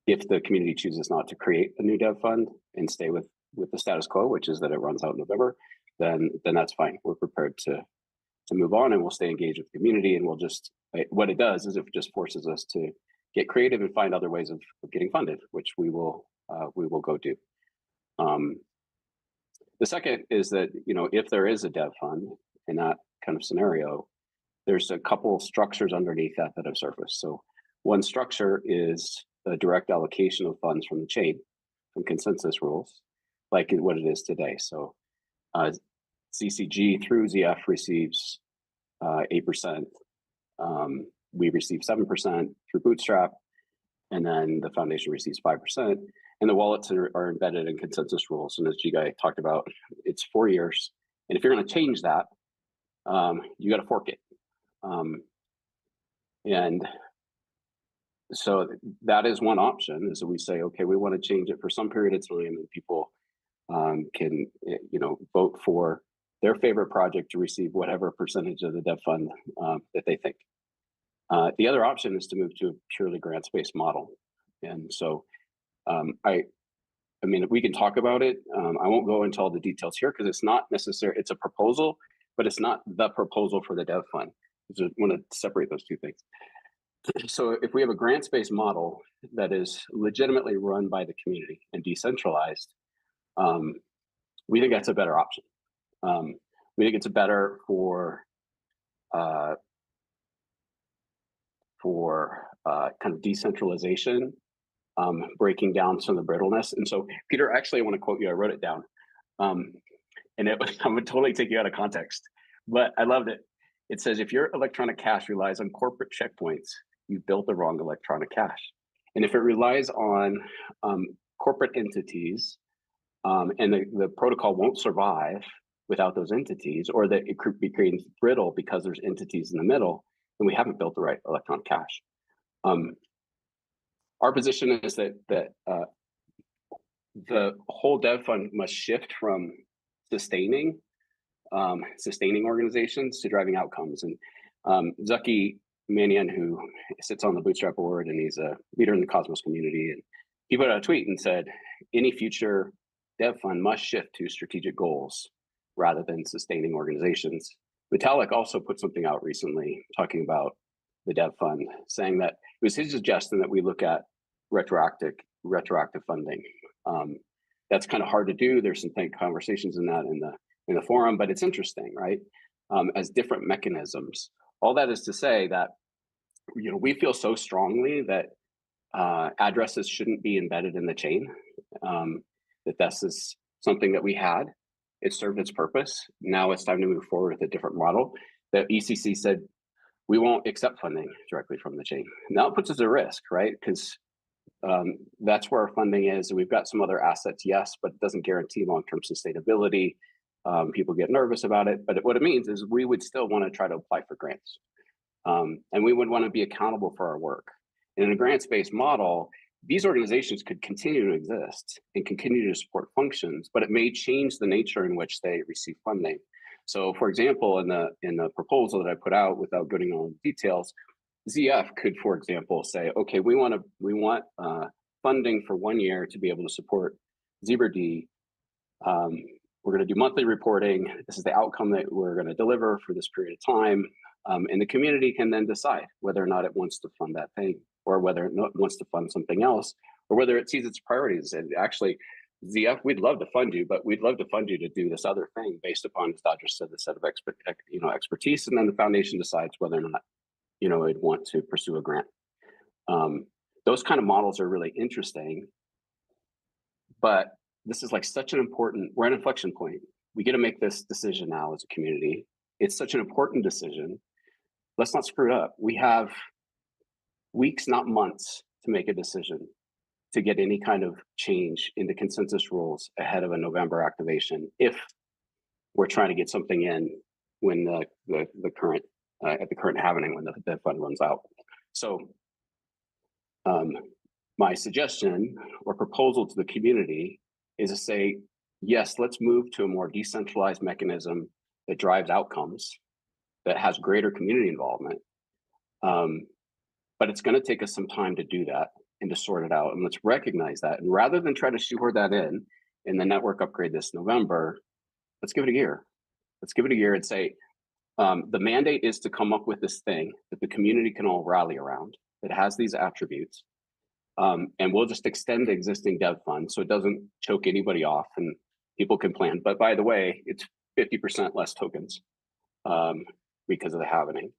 If the community chooses not to create a new debt fund and stay with the status quo, which is that it runs out in November, then that's fine. We're prepared to move on, and we'll stay engaged with the community, and we'll just, what it does is it just forces us to get creative and find other ways of getting funded, which we will go do. The second is that, you know, if there is a debt fund in that kind of scenario, there's a couple structures underneath that have surfaced. So one structure is a direct allocation of funds from the chain, from consensus rules, like what it is today. So CCG through ZF receives 8%. We receive 7% through Bootstrap, and then the foundation receives 5%. And the wallets are embedded in consensus rules. And as Jigai talked about, it's 4 years. And if you're going to change that, you got to fork it. And so that is one option, is that we say, okay, we want to change it for some period of time, and people can, you know, vote for their favorite project to receive whatever percentage of the debt fund that they think. The other option is to move to a purely grants-based model. And so I mean, we can talk about it. I won't go into all the details here because it's not necessary. It's a proposal, but it's not the proposal for the debt fund. I just want to separate those two things. So if we have a grants-based model that is legitimately run by the community and decentralized, we think that's a better option. We think it's better for kind of decentralization, breaking down some of the brittleness. And so, Peter, actually, I want to quote you. I wrote it down, and I would totally take you out of context, but I loved it. It says, if your electronic cash relies on corporate checkpoints, you've built the wrong electronic cash. And if it relies on corporate entities, and the protocol won't survive without those entities, or that it could be creating brittle because there's entities in the middle, then we haven't built the right electronic cash. Our position is that the whole dev fund must shift from sustaining organizations to driving outcomes. And Zucky Manian, who sits on the Bootstrap board, and he's a leader in the Cosmos community, and he put out a tweet and said, any future dev fund must shift to strategic goals rather than sustaining organizations. Vitalik also put something out recently talking about the dev fund, saying that it was his suggestion that we look at retroactive funding. That's kind of hard to do. There's some conversations in that in the forum, but it's interesting, right? As different mechanisms. All that is to say that, you know, we feel so strongly that addresses shouldn't be embedded in the chain. That this is something that we had. It served its purpose. Now it's time to move forward with a different model. The ECC said, we won't accept funding directly from the chain. Now it puts us at risk, right? Because that's where our funding is. We've got some other assets, yes, but it doesn't guarantee long-term sustainability. People get nervous about it, but what it means is we would still want to try to apply for grants. And we would want to be accountable for our work. In a grants-based model, these organizations could continue to exist and continue to support functions, but it may change the nature in which they receive funding. So, for example, in the proposal that I put out, without getting on details, ZF could, for example, say, okay, we want funding for 1 year to be able to support ZBRD. We're going to do monthly reporting. This is the outcome that we're going to deliver for this period of time. And the community can then decide whether or not it wants to fund that thing, or whether it wants to fund something else, or whether it sees its priorities. And actually, ZF, we'd love to fund you, but we'd love to fund you to do this other thing based upon, as Dodger said, the set of expertise, and then the foundation decides whether or not it'd want to pursue a grant. Those kind of models are really interesting, but this is like such an important, we're at an inflection point. We get to make this decision now as a community. It's such an important decision. Let's not screw it up. We have weeks, not months, to make a decision to get any kind of change in the consensus rules ahead of a November activation, if we're trying to get something in when the current at the current halving, when the fund runs out. So my suggestion or proposal to the community is to say, yes, let's move to a more decentralized mechanism that drives outcomes, that has greater community involvement. But it's going to take us some time to do that and to sort it out. And let's recognize that. And rather than try to shoehorn that in the network upgrade this November, let's give it a year. Let's give it a year and say, the mandate is to come up with this thing that the community can all rally around, that has these attributes. And we'll just extend the existing dev fund so it doesn't choke anybody off and people can plan. But by the way, it's 50% less tokens because of the halving.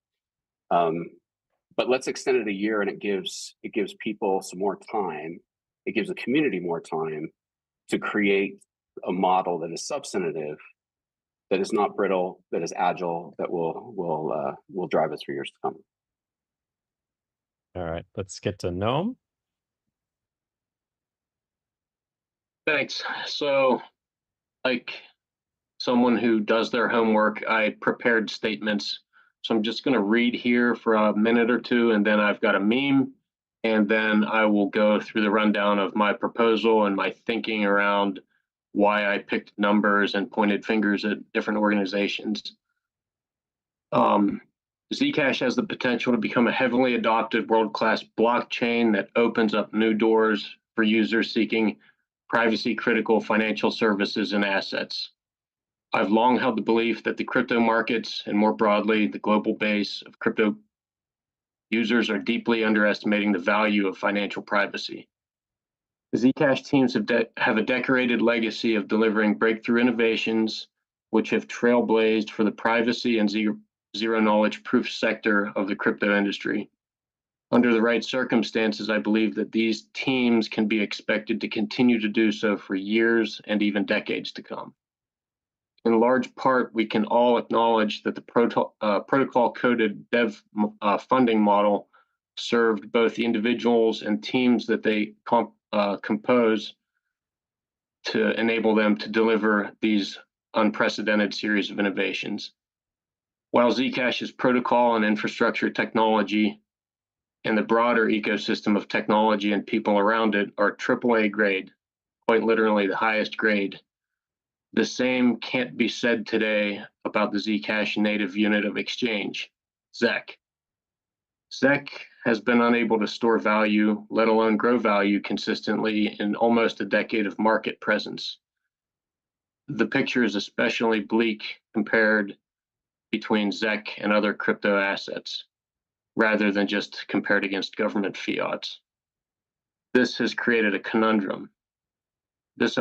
But let's extend it a year, and it gives people some more time. It gives the community more time to create a model that is substantive, that is not brittle, that is agile, that will drive us for years to come. All right, let's get to Noam. Thanks. So, like someone who does their homework, I prepared statements. So I'm just going to read here for a minute or two, and then I've got a meme, and then I will go through the rundown of my proposal and my thinking around why I picked numbers and pointed fingers at different organizations. Zcash has the potential to become a heavily adopted world-class blockchain that opens up new doors for users seeking privacy-critical financial services and assets. I've long held the belief that the crypto markets, and more broadly, the global base of crypto users, are deeply underestimating the value of financial privacy. The Zcash teams have a decorated legacy of delivering breakthrough innovations which have trailblazed for the privacy and zero knowledge proof sector of the crypto industry. Under the right circumstances, I believe that these teams can be expected to continue to do so for years and even decades to come. In large part, we can all acknowledge that the protocol-coded dev funding model served both the individuals and teams that they compose to enable them to deliver these unprecedented series of innovations. While Zcash's protocol and infrastructure technology and the broader ecosystem of technology and people around it are AAA grade, quite literally the highest grade, the same can't be said today about the Zcash native unit of exchange, ZEC. ZEC has been unable to store value, let alone grow value consistently in almost a decade of market presence. The picture is especially bleak compared between ZEC and other crypto assets, rather than just compared against government fiats. This has created a conundrum. This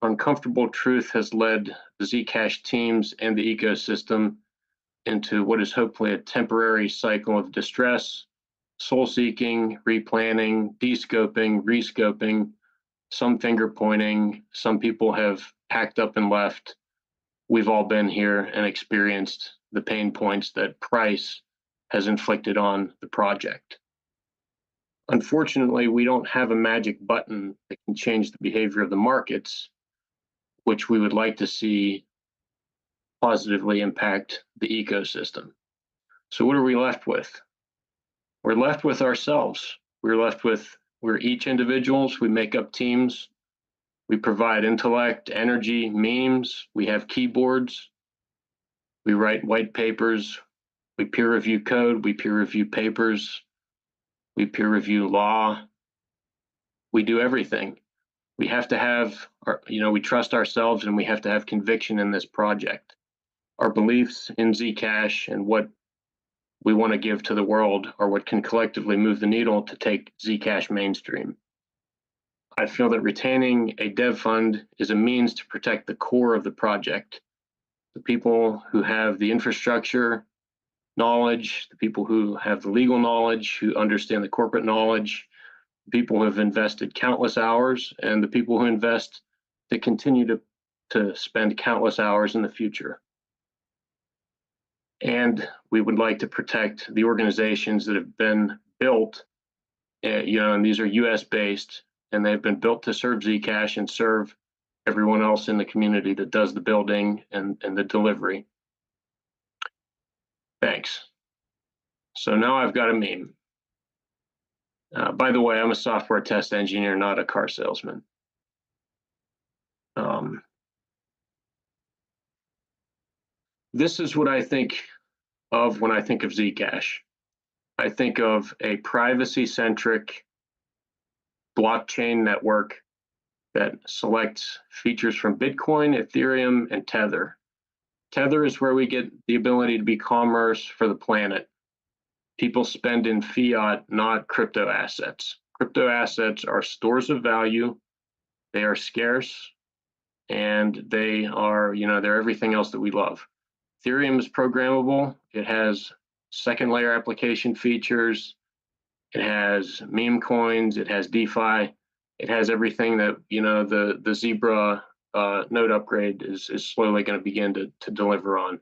uncomfortable truth has led the Zcash teams and the ecosystem into what is hopefully a temporary cycle of distress, soul-seeking, replanning, descoping, rescoping, some finger pointing. Some people have packed up and left. We've all been here and experienced the pain points that price has inflicted on the project. Unfortunately, we don't have a magic button that can change the behavior of the markets, which we would like to see positively impact the ecosystem. So what are we left with? We're left with ourselves. We're each individuals, we make up teams, we provide intellect, energy, memes, we have keyboards, we write white papers, we peer review code, we peer review papers, we peer review law, we do everything. We have to have, we trust ourselves and we have to have conviction in this project. Our beliefs in Zcash and what we want to give to the world are what can collectively move the needle to take Zcash mainstream. I feel that retaining a dev fund is a means to protect the core of the project. The people who have the infrastructure knowledge, the people who have the legal knowledge, who understand the corporate knowledge, people who have invested countless hours, and the people who invest to continue to spend countless hours in the future. And we would like to protect the organizations that have been built, and these are US based, and they've been built to serve Zcash and serve everyone else in the community that does the building and the delivery. Thanks. So now I've got a meme. By the way, I'm a software test engineer, not a car salesman. This is what I think of when I think of Zcash. I think of a privacy-centric blockchain network that selects features from Bitcoin, Ethereum, and Tether. Tether is where we get the ability to be commerce for the planet. People spend in fiat, not crypto assets. Crypto assets are stores of value. They are scarce, and they are, they're everything else that we love. Ethereum is programmable. It has second layer application features. It has meme coins. It has DeFi. It has everything that, the Zebra node upgrade is slowly going to begin to deliver on.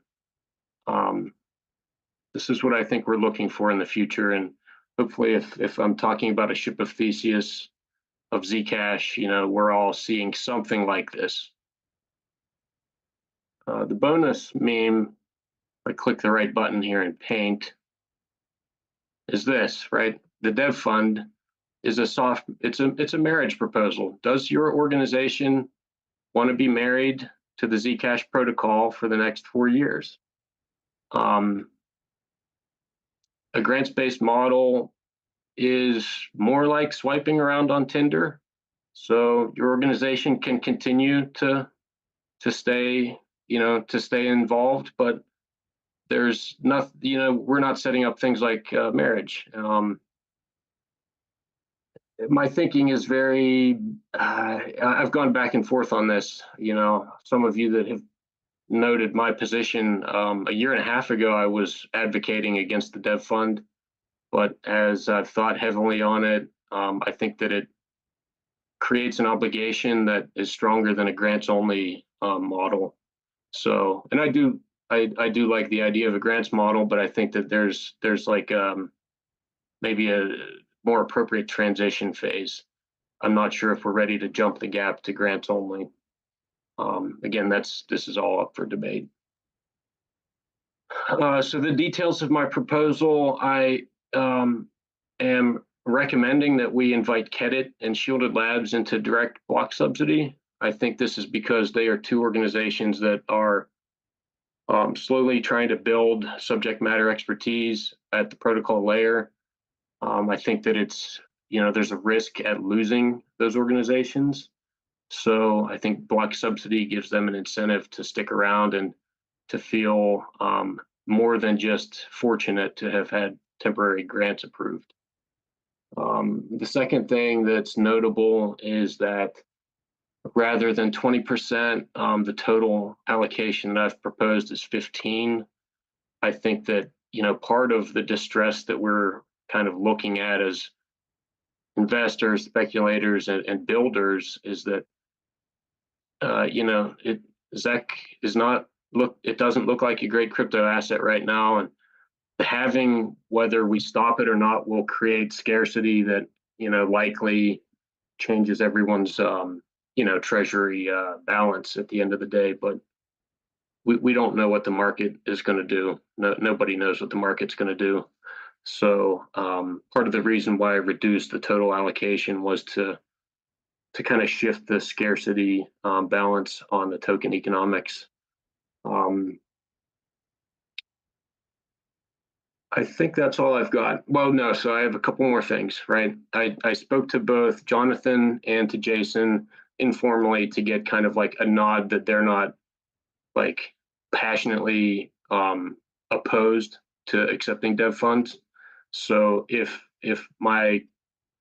This is what I think we're looking for in the future. And hopefully if I'm talking about a ship of Theseus of Zcash, we're all seeing something like this. The bonus meme, if I click the right button here and paint, is this, right? The dev fund is it's a marriage proposal. Does your organization want to be married to the Zcash protocol for the next 4 years? A grants-based model is more like swiping around on Tinder. So your organization can continue to stay, to stay involved, but there's nothing, we're not setting up things like marriage. My thinking is very, I've gone back and forth on this. Some of you that have noted my position. A year and a half ago, I was advocating against the dev fund, but as I've thought heavily on it, I think that it creates an obligation that is stronger than a grants only model. So, and I do like the idea of a grants model, but I think that there's like maybe a more appropriate transition phase. I'm not sure if we're ready to jump the gap to grants only. Again, this is all up for debate. So the details of my proposal, I am recommending that we invite Kedit and Shielded Labs into direct block subsidy. I think this is because they are two organizations that are slowly trying to build subject matter expertise at the protocol layer. I think that there's a risk at losing those organizations. So I think block subsidy gives them an incentive to stick around and to feel more than just fortunate to have had temporary grants approved. The second thing that's notable is that rather than 20%, the total allocation that I've proposed is 15. I think that, part of the distress that we're kind of looking at as investors, speculators, and builders is that, ZEC it doesn't look like a great crypto asset right now. And having whether we stop it or not will create scarcity that, likely changes everyone's, treasury balance at the end of the day. But we don't know what the market is going to do. Nobody knows what the market's going to do. So part of the reason why I reduced the total allocation was to kind of shift the scarcity balance on the token economics. I think that's all I've got. Well, no, so I have a couple more things, right? I spoke to both Jonathan and to Jason informally to get kind of like a nod that they're not like passionately opposed to accepting dev funds. So if my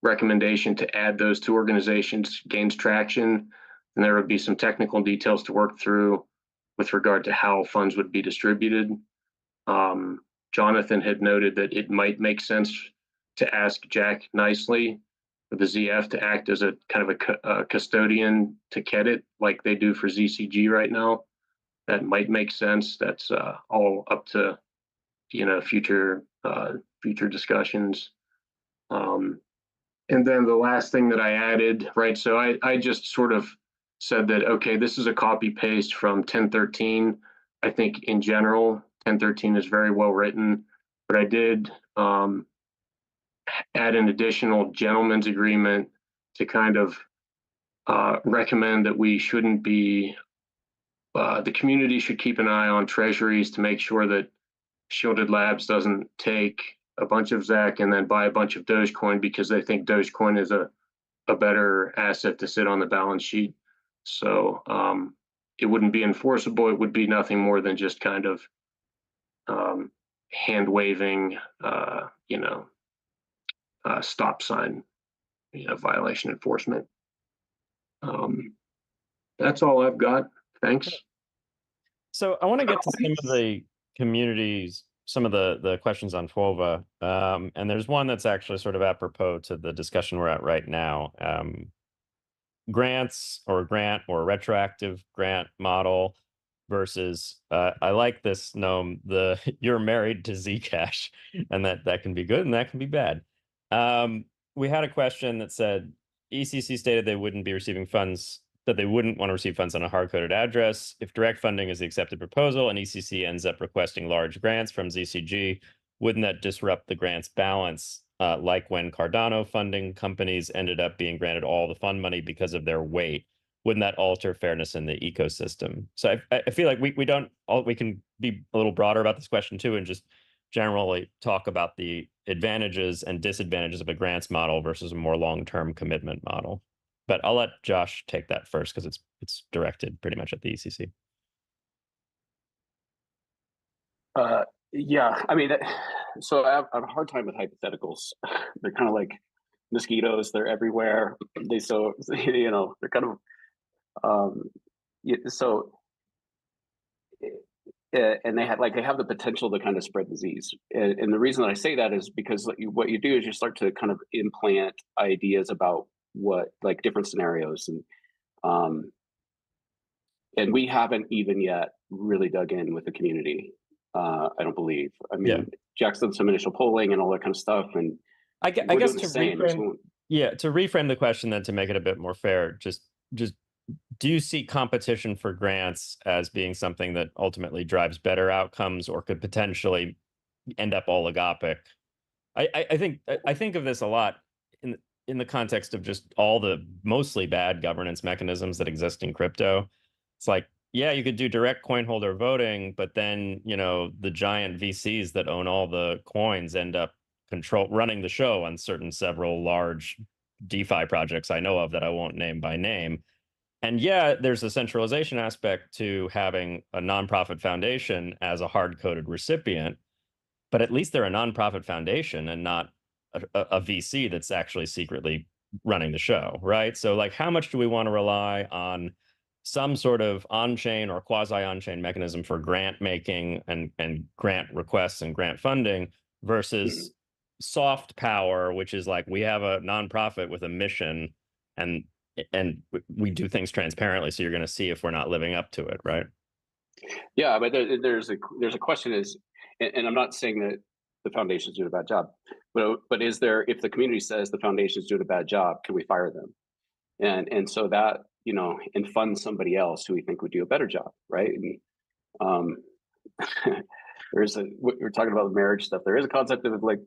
recommendation to add those two organizations gains traction, then there would be some technical details to work through with regard to how funds would be distributed. Jonathan had noted that it might make sense to ask Jack Nicely for the ZF to act as a kind of a custodian to Kedit like they do for ZCG right now. That might make sense. That's all up to future discussions. And then the last thing that I added, right? So I just sort of said that, okay, this is a copy paste from 1013. I think in general, 1013 is very well written, but I did add an additional gentleman's agreement to kind of recommend that we shouldn't be, the community should keep an eye on treasuries to make sure that Shielded Labs doesn't take a bunch of ZEC and then buy a bunch of Dogecoin because they think Dogecoin is a better asset to sit on the balance sheet. So it wouldn't be enforceable. It would be nothing more than just kind of hand waving, stop sign, violation enforcement. That's all I've got. Thanks. So I want to get to some of the communities, some of the questions on FOVA. And there's one that's actually sort of apropos to the discussion we're at right now. Grants or grant or retroactive grant model versus I like this Gnome, you're married to Zcash, and that can be good and that can be bad. We had a question that said ECC stated they wouldn't be receiving funds, that they wouldn't want to receive funds on a hard-coded address. If direct funding is the accepted proposal and ECC ends up requesting large grants from ZCG, wouldn't that disrupt the grants balance? Like when Cardano funding companies ended up being granted all the fund money because of their weight, wouldn't that alter fairness in the ecosystem? So I feel like we can be a little broader about this question too, and just generally talk about the advantages and disadvantages of a grants model versus a more long-term commitment model. But I'll let Josh take that first because it's directed pretty much at the ECC. Yeah, I mean, so I have a hard time with hypotheticals. They're kind of like mosquitoes. They're everywhere. They're kind of, so and they have the potential to kind of spread disease. And the reason that I say that is because what you do is you start to kind of implant ideas about what, like, different scenarios, and we haven't even yet really dug in with the community. I don't believe. I mean, Yeah. Jack's done some initial polling and all that kind of stuff, and I guess doing to the same. reframe, to reframe the question then, to make it a bit more fair, just do you see competition for grants as being something that ultimately drives better outcomes or could potentially end up oligopic? I think of this a lot in the context of just all the mostly bad governance mechanisms that exist in crypto. It's like, yeah, you could do direct coin holder voting, but then, you know, the giant VCs that own all the coins end up running the show on several large DeFi projects I know of that I won't name by name. And yeah, there's a centralization aspect to having a nonprofit foundation as a hard-coded recipient, but at least they're a nonprofit foundation and not a VC that's actually secretly running the show, right? So, like, how much do we want to rely on some sort of on-chain or quasi-on-chain mechanism for grant making and grant requests and grant funding versus soft power, which is like, we have a nonprofit with a mission and we do things transparently, so you're going to see if we're not living up to it, right? Yeah, but there's a question is, and I'm not saying that the foundation's doing a bad job, but is there, if the community says the foundation's doing a bad job, can we fire them? And so that, you know, and fund somebody else who we think would do a better job, right? And we're talking about the marriage stuff. There is a concept of, like,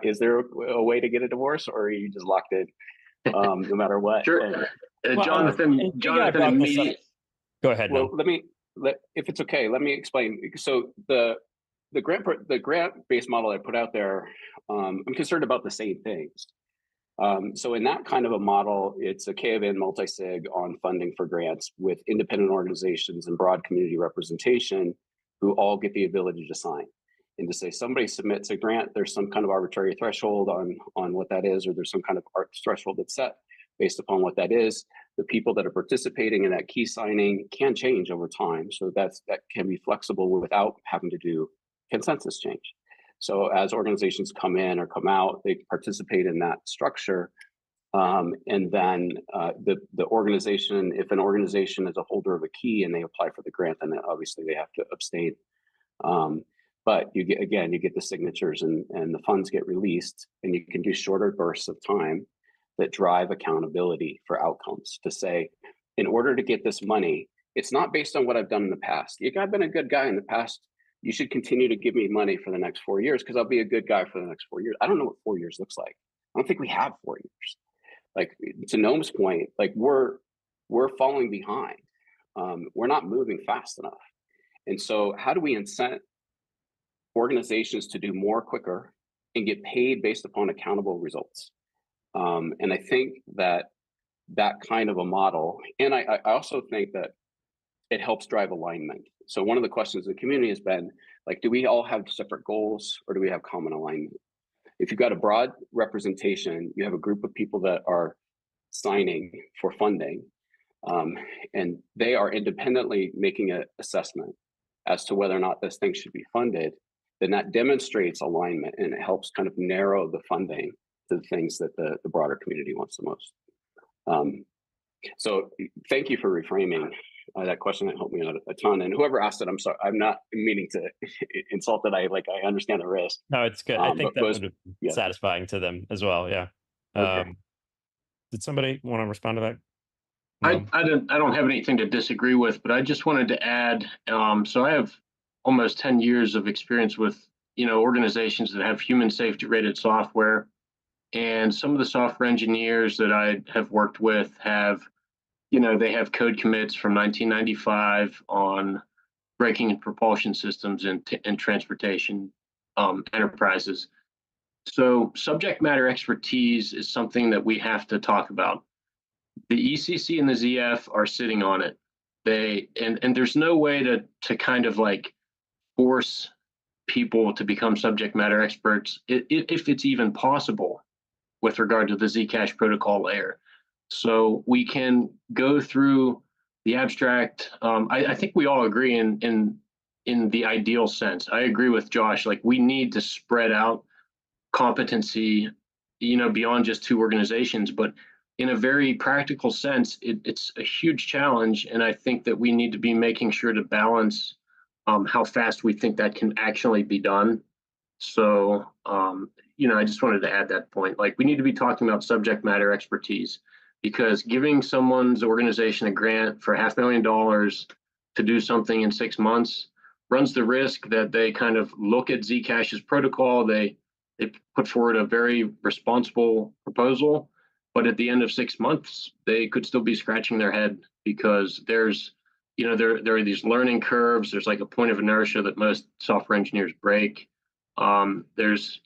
is there a way to get a divorce, or are you just locked in no matter what? Sure. Well, Jonathan immediately. Go ahead. Well, if it's okay, let me explain. So the grant-based model I put out there, I'm concerned about the same things. So in that kind of a model, it's a K of N multi-sig on funding for grants with independent organizations and broad community representation who all get the ability to sign. And to say somebody submits a grant, there's some kind of arbitrary threshold on what that is, or there's some kind of threshold that's set based upon what that is. The people that are participating in that key signing can change over time. So that can be flexible without having to do consensus change. So as organizations come in or come out, they participate in that structure. And then the organization, if an organization is a holder of a key and they apply for the grant, then obviously they have to abstain. But you get the signatures and the funds get released, and you can do shorter bursts of time that drive accountability for outcomes, to say, in order to get this money, it's not based on what I've done in the past. I've been a good guy in the past. You should continue to give me money for the next 4 years because I'll be a good guy for the next 4 years. I don't know what 4 years looks like. I don't think we have 4 years. Like, to Noam's point, like, we're falling behind. We're not moving fast enough. And so how do we incent organizations to do more quicker and get paid based upon accountable results? And I think that kind of a model, and I also think that it helps drive alignment. So one of the questions in the community has been, like, do we all have separate goals, or do we have common alignment? If you've got a broad representation, you have a group of people that are signing for funding, and they are independently making an assessment as to whether or not this thing should be funded, then that demonstrates alignment, and it helps kind of narrow the funding to the things that the broader community wants the most. So thank you for reframing that question. That helped me out a ton. And whoever asked it, I'm sorry, I'm not meaning to insult that. I understand the risk. No, it's good. I think that would be satisfying to them as well. Yeah. Okay. Did somebody want to respond to that? I don't have anything to disagree with, but I just wanted to add. So I have almost 10 years of experience with, organizations that have human safety rated software. And some of the software engineers that I have worked with have, they have code commits from 1995 on braking and propulsion systems and transportation enterprises. So subject matter expertise is something that we have to talk about. The ECC and the ZF are sitting on it. And there's no way to kind of like force people to become subject matter experts if it's even possible with regard to the Zcash protocol layer. So we can go through the abstract. I think we all agree in in the ideal sense. I agree with Josh. Like, we need to spread out competency, beyond just two organizations, but in a very practical sense, it's a huge challenge. And I think that we need to be making sure to balance how fast we think that can actually be done. So, I just wanted to add that point. Like, we need to be talking about subject matter expertise, because giving someone's organization a grant for $500,000 to do something in 6 months runs the risk that they kind of look at Zcash's protocol. They put forward a very responsible proposal, but at the end of 6 months, they could still be scratching their head, because there's, there are these learning curves. There's like a point of inertia that most software engineers break. There's,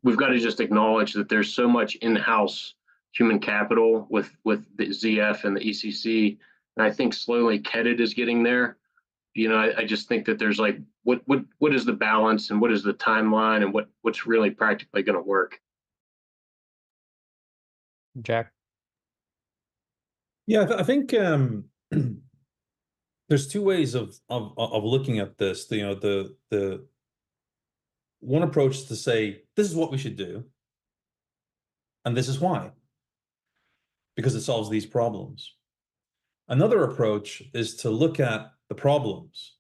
we've got to just acknowledge that there's so much in-house human capital with the ZF and the ECC, and I think slowly KEDIT is getting there. I just think that there's like, what is the balance, and what is the timeline, and what's really practically going to work? Jack? Yeah, I think there's two ways of looking at this. The one approach is to say, this is what we should do, and this is why, because it solves these problems. Another approach is to look at the problems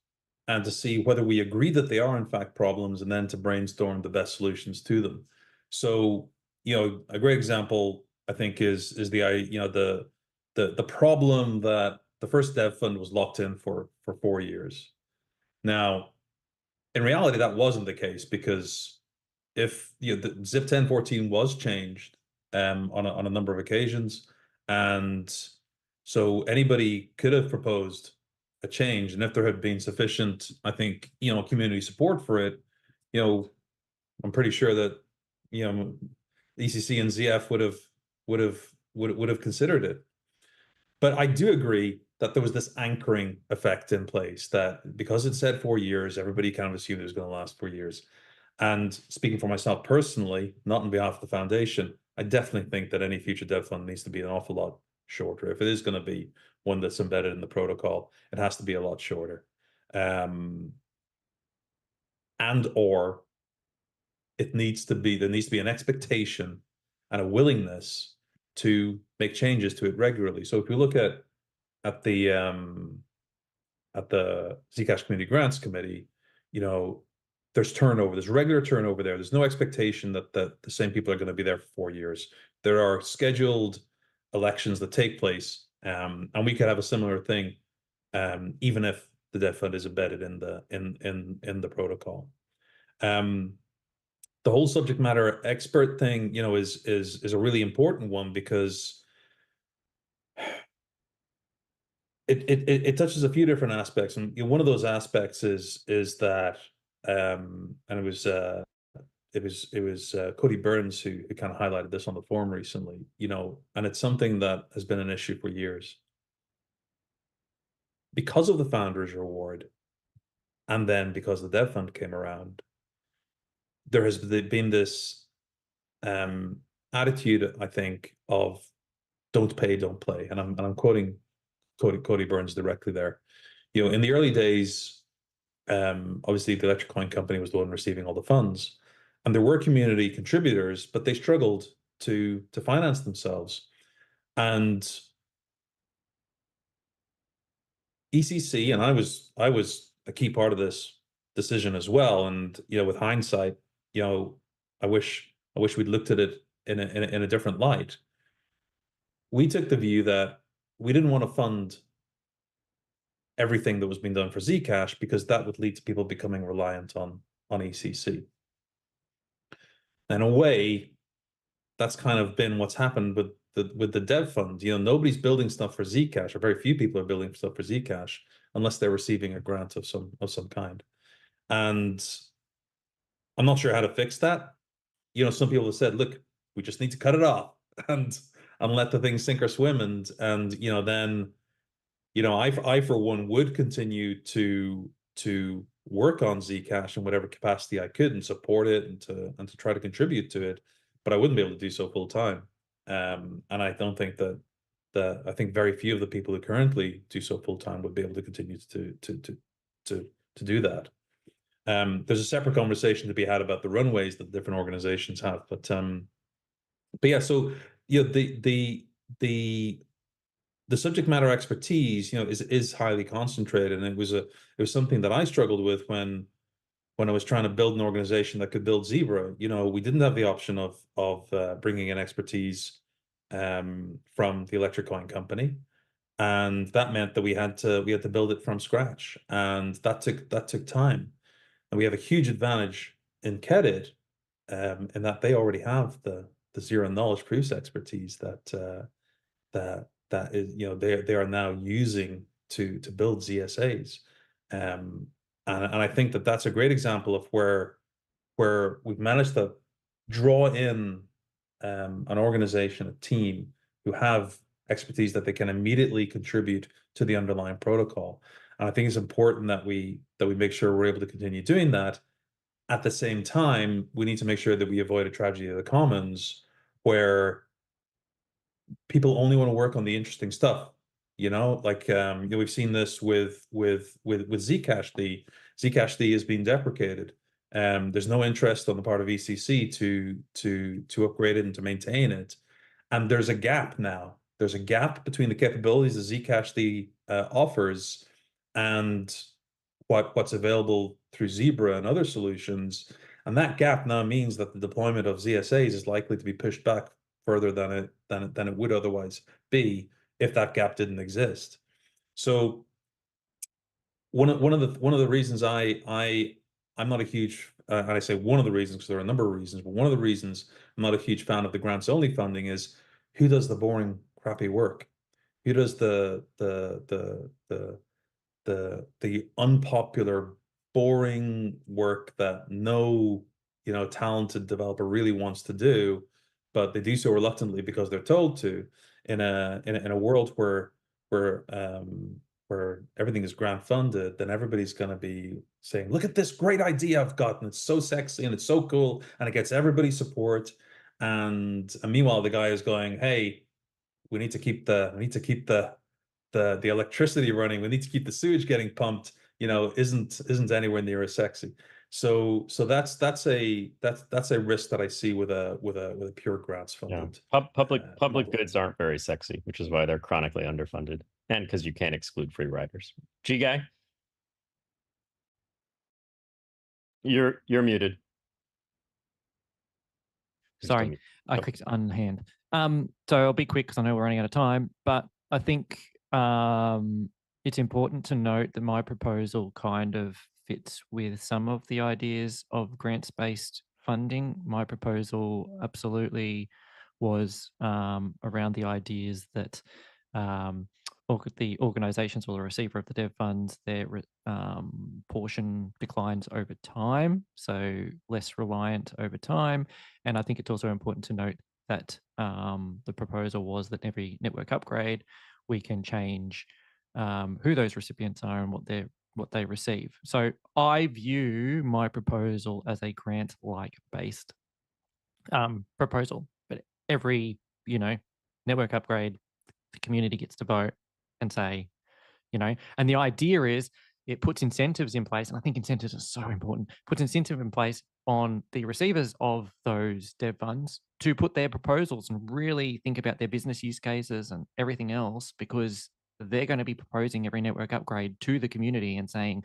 and to see whether we agree that they are in fact problems, and then to brainstorm the best solutions to them. So, a great example, I think, is the problem that the first dev fund was locked in for 4 years. Now, in reality, that wasn't the case, because if the ZIP 1014 was changed on a number of occasions, and so anybody could have proposed a change, and if there had been sufficient, I think, community support for it, I'm pretty sure that ECC and ZF would have considered it. But I do agree that there was this anchoring effect in place, that because it said 4 years, everybody kind of assumed it was going to last 4 years. And speaking for myself personally, not on behalf of the foundation, I definitely think that any future dev fund needs to be an awful lot shorter. If it is going to be one that's embedded in the protocol, it has to be a lot shorter. And or there needs to be an expectation and a willingness to make changes to it regularly. So if we look at the Zcash Community Grants Committee, there's turnover, there's regular turnover there. There's no expectation that the same people are going to be there for 4 years. There are scheduled elections that take place, and we could have a similar thing, even if the dev fund is embedded in the protocol. The whole subject matter expert thing, is a really important one, because it touches a few different aspects, and one of those aspects is that, and it was Cody Burns who kind of highlighted this on the forum recently, and it's something that has been an issue for years. Because of the Founders Reward, and then because the Dev Fund came around, there has been this attitude, I think, of don't pay, don't play. And I'm quoting Cody Burns directly there. In the early days, obviously the Electric Coin Company was the one receiving all the funds, and there were community contributors, but they struggled to finance themselves. And ECC, and I was a key part of this decision as well. And with hindsight, I wish we'd looked at it in a different light. We took the view that we didn't want to fund everything that was being done for Zcash, because that would lead to people becoming reliant on ECC. In a way, that's kind of been what's happened with the dev fund. Nobody's building stuff for Zcash, or very few people are building stuff for Zcash, unless they're receiving a grant of some kind. And I'm not sure how to fix that. Some people have said, look, we just need to cut it off and let the thing sink or swim. And then I for one would continue to work on Zcash in whatever capacity I could, and support it, and to try to contribute to it, but I wouldn't be able to do so full time. And I don't think that I think very few of the people who currently do so full time would be able to continue to to do that. There's a separate conversation to be had about the runways that different organizations have, but yeah. So the subject matter expertise, is highly concentrated, and it was something that I struggled with when I was trying to build an organization that could build Zebra. We didn't have the option of bringing in expertise from the electric coin company, and that meant that we had to build it from scratch, and that took time. And we have a huge advantage in Kedit, in that they already have the zero knowledge proofs expertise that is, they are now using to build ZSAs. And I think that that's a great example of where we've managed to draw in an organization, a team who have expertise that they can immediately contribute to the underlying protocol. And I think it's important that we make sure we're able to continue doing that. At the same time, we need to make sure that we avoid a tragedy of the commons where people only want to work on the interesting stuff. We've seen this with Zcash. The Zcash has been deprecated. There's no interest on the part of ECC to upgrade it and to maintain it. And there's a gap now. There's a gap between the capabilities that Zcash offers and what's available through Zebra and other solutions. And that gap now means that the deployment of ZSAs is likely to be pushed back further than it would otherwise be if that gap didn't exist. So one of the reasons I'm not a huge, and I say one of the reasons because there are a number of reasons, but one of the reasons I'm not a huge fan of the grants only funding is who does the boring, crappy work? Who does the unpopular, boring work that no talented developer really wants to do, but they do so reluctantly because they're told to, in a world where everything is grant funded, then everybody's going to be saying, look at this great idea I've got, and it's so sexy and it's so cool and it gets everybody's support. And meanwhile, the guy is going, hey, we need to keep the electricity running. We need to keep the sewage getting pumped. Isn't anywhere near as sexy. So that's a risk that I see with a pure grants funded. Yeah. Public goods aren't very sexy, which is why they're chronically underfunded, and because you can't exclude free riders. G guy, you're muted. Sorry, I clicked unhand. So I'll be quick because I know we're running out of time, but I think it's important to note that my proposal kind of fits with some of the ideas of grants-based funding. My proposal absolutely was around the ideas that the organizations or the receiver of the dev funds, their portion declines over time, so less reliant over time. And I think it's also important to note that the proposal was that every network upgrade, we can change who those recipients are and what they receive. So I view my proposal as a grant-like based proposal, but every network upgrade, the community gets to vote and say, and the idea is it puts incentives in place, and I think incentives are so important, puts incentive in place on the receivers of those dev funds to put their proposals and really think about their business use cases and everything else, because they're going to be proposing every network upgrade to the community and saying,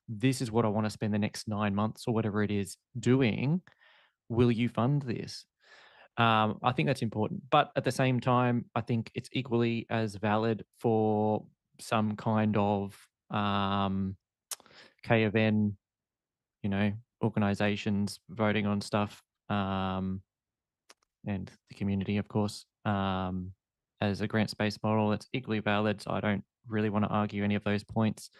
this is what I want to spend the next 9 months or whatever it is doing. Will you fund this? I think that's important. But at the same time, I think it's equally as valid for some kind of K of N, organizations voting on stuff, and the community, of course, as a grants-based model. It's equally valid. So I don't really want to argue any of those points.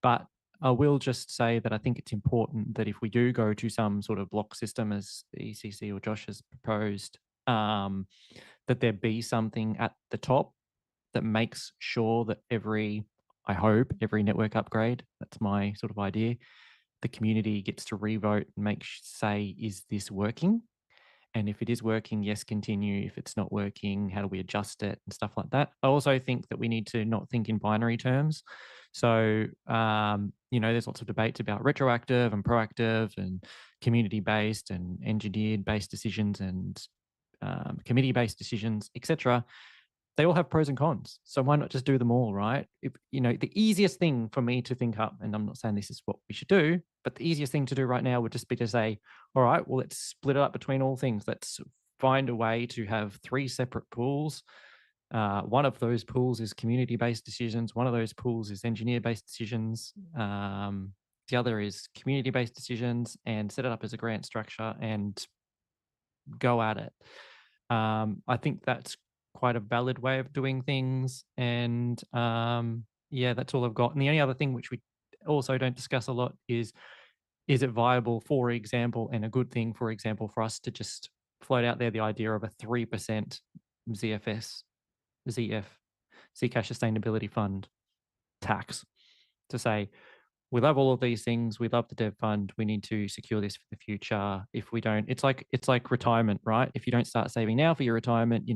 But I will just say that I think it's important that if we do go to some sort of block system, as the ECC or Josh has proposed, that there be something at the top that makes sure that I hope every network upgrade, that's my sort of idea, the community gets to revote and say, is this working? And if it is working, yes, continue. If it's not working, how do we adjust it and stuff like that? I also think that we need to not think in binary terms. So there's lots of debates about retroactive and proactive and community-based and engineered-based decisions and committee-based decisions, etc. They all have pros and cons. So why not just do them all, right? The easiest thing for me to think up, and I'm not saying this is what we should do, but the easiest thing to do right now would just be to say, all right, well, let's split it up between all things. Let's find a way to have 3 separate pools. One of those pools is community-based decisions. One of those pools is engineer-based decisions. The other is community-based decisions, and set it up as a grant structure and go at it. I think that's quite a valid way of doing things. And yeah, that's all I've got. And the only other thing which we also don't discuss a lot is it viable, for example, and a good thing, for example, for us to just float out there the idea of a 3% Zcash Sustainability Fund tax, to say, we love all of these things. We love the dev fund. We need to secure this for the future. If we don't, it's like retirement, right? If you don't start saving now for your retirement, you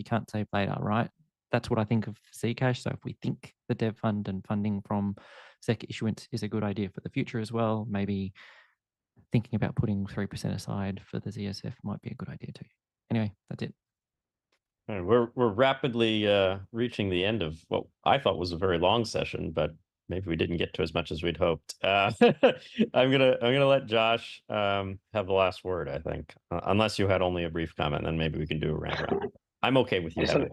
can't save later, right? That's what I think of Zcash. So if we think the dev fund and funding from ZEC issuance is a good idea for the future as well, maybe thinking about putting 3% aside for the ZSF might be a good idea too. Anyway, that's it. We're rapidly reaching the end of what I thought was a very long session, but maybe we didn't get to as much as we'd hoped. I'm gonna let Josh have the last word, I think, unless you had only a brief comment, then maybe we can do a round robin. I'm okay with you having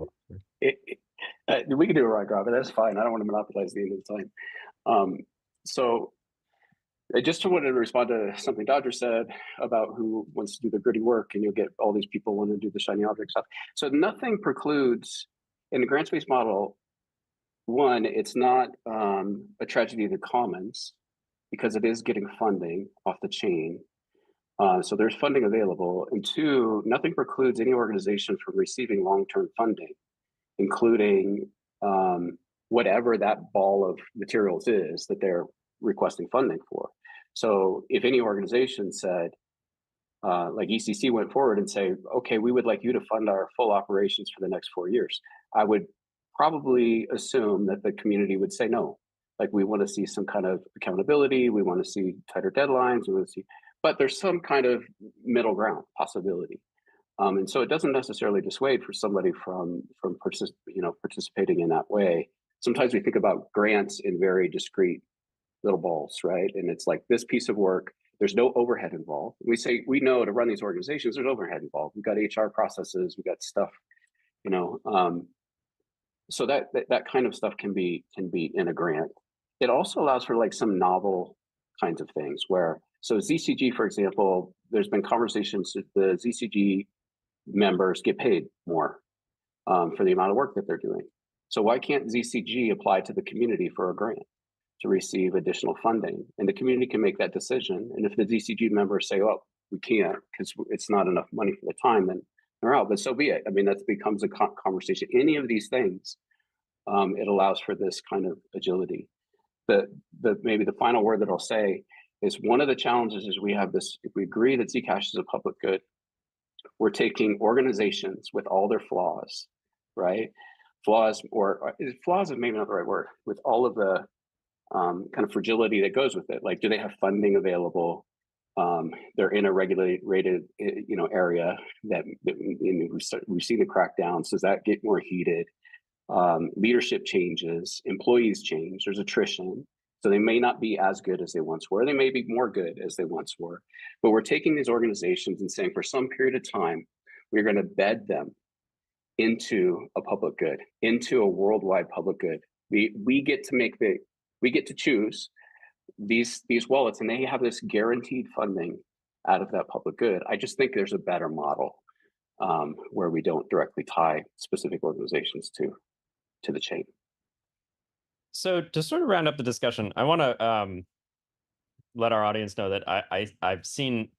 we can do a round robin. That's fine. I don't want to monopolize the end of the time. So I just wanted to respond to something Dodger said about who wants to do the gritty work, and you'll get all these people want to do the shiny object stuff. So nothing precludes in the grants-based model. One, it's not a tragedy of the commons because it is getting funding off the chain. So there's funding available. And 2, nothing precludes any organization from receiving long-term funding, including whatever that ball of materials is that they're requesting funding for. So if any organization said, like ECC went forward and say, okay, we would like you to fund our full operations for the next 4 years, I would probably assume that the community would say no. Like, we want to see some kind of accountability, we want to see tighter deadlines, we want to see, but there's some kind of middle ground possibility. And so it doesn't necessarily dissuade for somebody from participating in that way. Sometimes we think about grants in very discrete little balls, right? And it's like this piece of work, there's no overhead involved. We say, we know to run these organizations, there's overhead involved. We've got HR processes, we've got stuff, so that kind of stuff can be in a grant. It also allows for like some novel kinds of things so ZCG, for example, there's been conversations that the ZCG members get paid more for the amount of work that they're doing. So why can't ZCG apply to the community for a grant to receive additional funding? And the community can make that decision. And if the ZCG members say, well, we can't because it's not enough money for the time, then they're out, but so be it. I mean, that becomes a conversation. Any of these things, it allows for this kind of agility. Maybe the final word that I'll say is one of the challenges is we have this, if we agree that Zcash is a public good, we're taking organizations with all their flaws, right? Flaws is maybe not the right word, with all of the kind of fragility that goes with it. Like, do they have funding available? They're in a regulated, area that we've seen the crackdowns. Does that get more heated? Leadership changes, employees change, there's attrition. So they may not be as good as they once were. They may be more good as they once were. But we're taking these organizations and saying for some period of time, we're going to bed them into a public good, into a worldwide public good. We get to choose these wallets, and they have this guaranteed funding out of that public good. I just think there's a better model where we don't directly tie specific organizations to the chain. So to sort of round up the discussion, I want to let our audience know that I've seen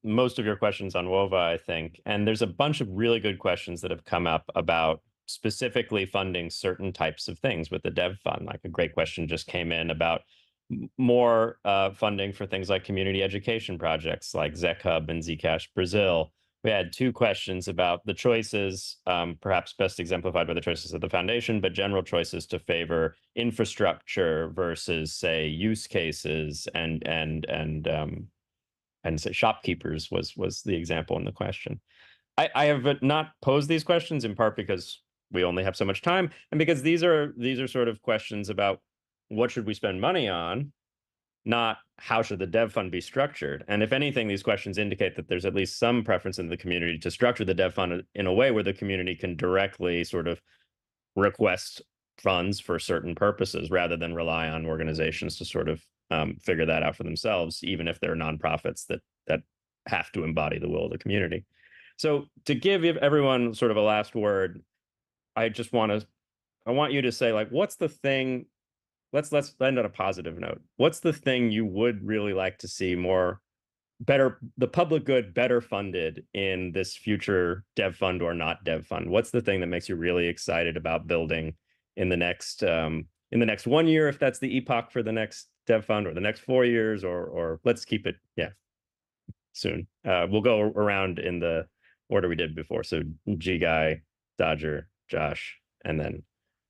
most of your questions on WOVA, I think, and there's a bunch of really good questions that have come up about specifically funding certain types of things with the dev fund. Like, a great question just came in about more funding for things like community education projects like ZecHub and Zcash Brazil. We We had two questions about the choices, perhaps best exemplified by the choices of the foundation, but general choices to favor infrastructure versus, say, use cases and say shopkeepers was the example in the question. I have not posed these questions in part because we only have so much time, and because these are sort of questions about what should we spend money on, not how should the dev fund be structured. And if anything, these questions indicate that there's at least some preference in the community to structure the dev fund in a way where the community can directly sort of request funds for certain purposes rather than rely on organizations to sort of figure that out for themselves, even if they're nonprofits that have to embody the will of the community. So to give everyone sort of a last word, I want you to say, like, what's the thing? Let's end on a positive note. What's the thing you would really like to see the public good better funded in this future dev fund or not dev fund? What's the thing that makes you really excited about building in the next 1 year, if that's the epoch for the next dev fund, or the next 4 years, or let's keep it, soon. We'll go around in the order we did before. So G Guy, Dodger, Josh, and then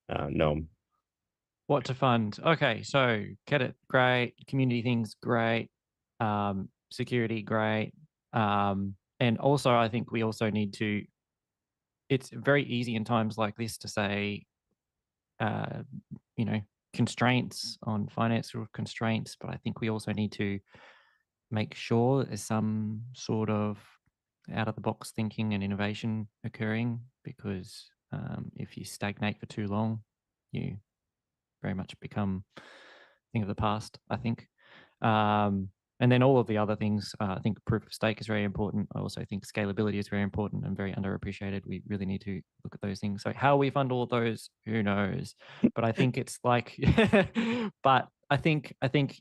Gnome. What to fund? Okay, so get it, great. Community things, great. Security, great. And also, I think we also need to. It's very easy in times like this to say, constraints on financial constraints, but I think we also need to make sure there's some sort of out of the box thinking and innovation occurring, because if you stagnate for too long, you very much become a thing of the past, I think. And then all of the other things, I think proof of stake is very important. I also think scalability is very important and very underappreciated. We really need to look at those things. So how we fund all of those, who knows? But I think it's like, but I think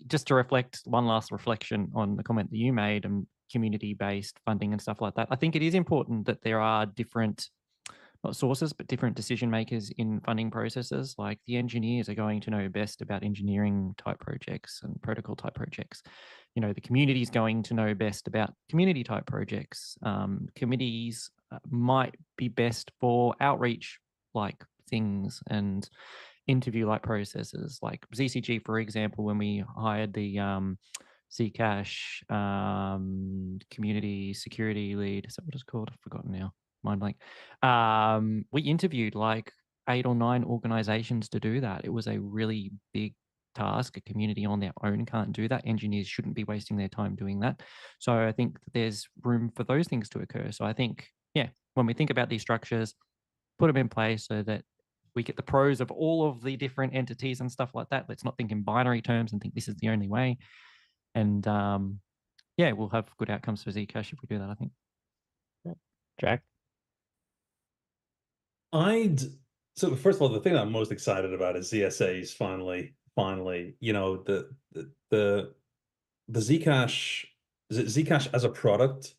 just to reflect one last reflection on the comment that you made and community-based funding and stuff like that, I think it is important that there are different, not sources, but different decision makers in funding processes. Like the engineers are going to know best about engineering type projects and protocol type projects. The community is going to know best about community type projects. Committees might be best for outreach like things and interview like processes. Like ZCG, for example, when we hired the Zcash community security lead, is that what it's called? I've forgotten now. Mind blank. We interviewed like 8 or 9 organizations to do that. It was a really big task. A community on their own can't do that. Engineers shouldn't be wasting their time doing that. So I think that there's room for those things to occur. So I think, when we think about these structures, put them in place so that we get the pros of all of the different entities and stuff like that. Let's not think in binary terms and think this is the only way. And we'll have good outcomes for Zcash if we do that, I think. Jack? So first of all, the thing I'm most excited about is ZSAs finally, the Zcash as a product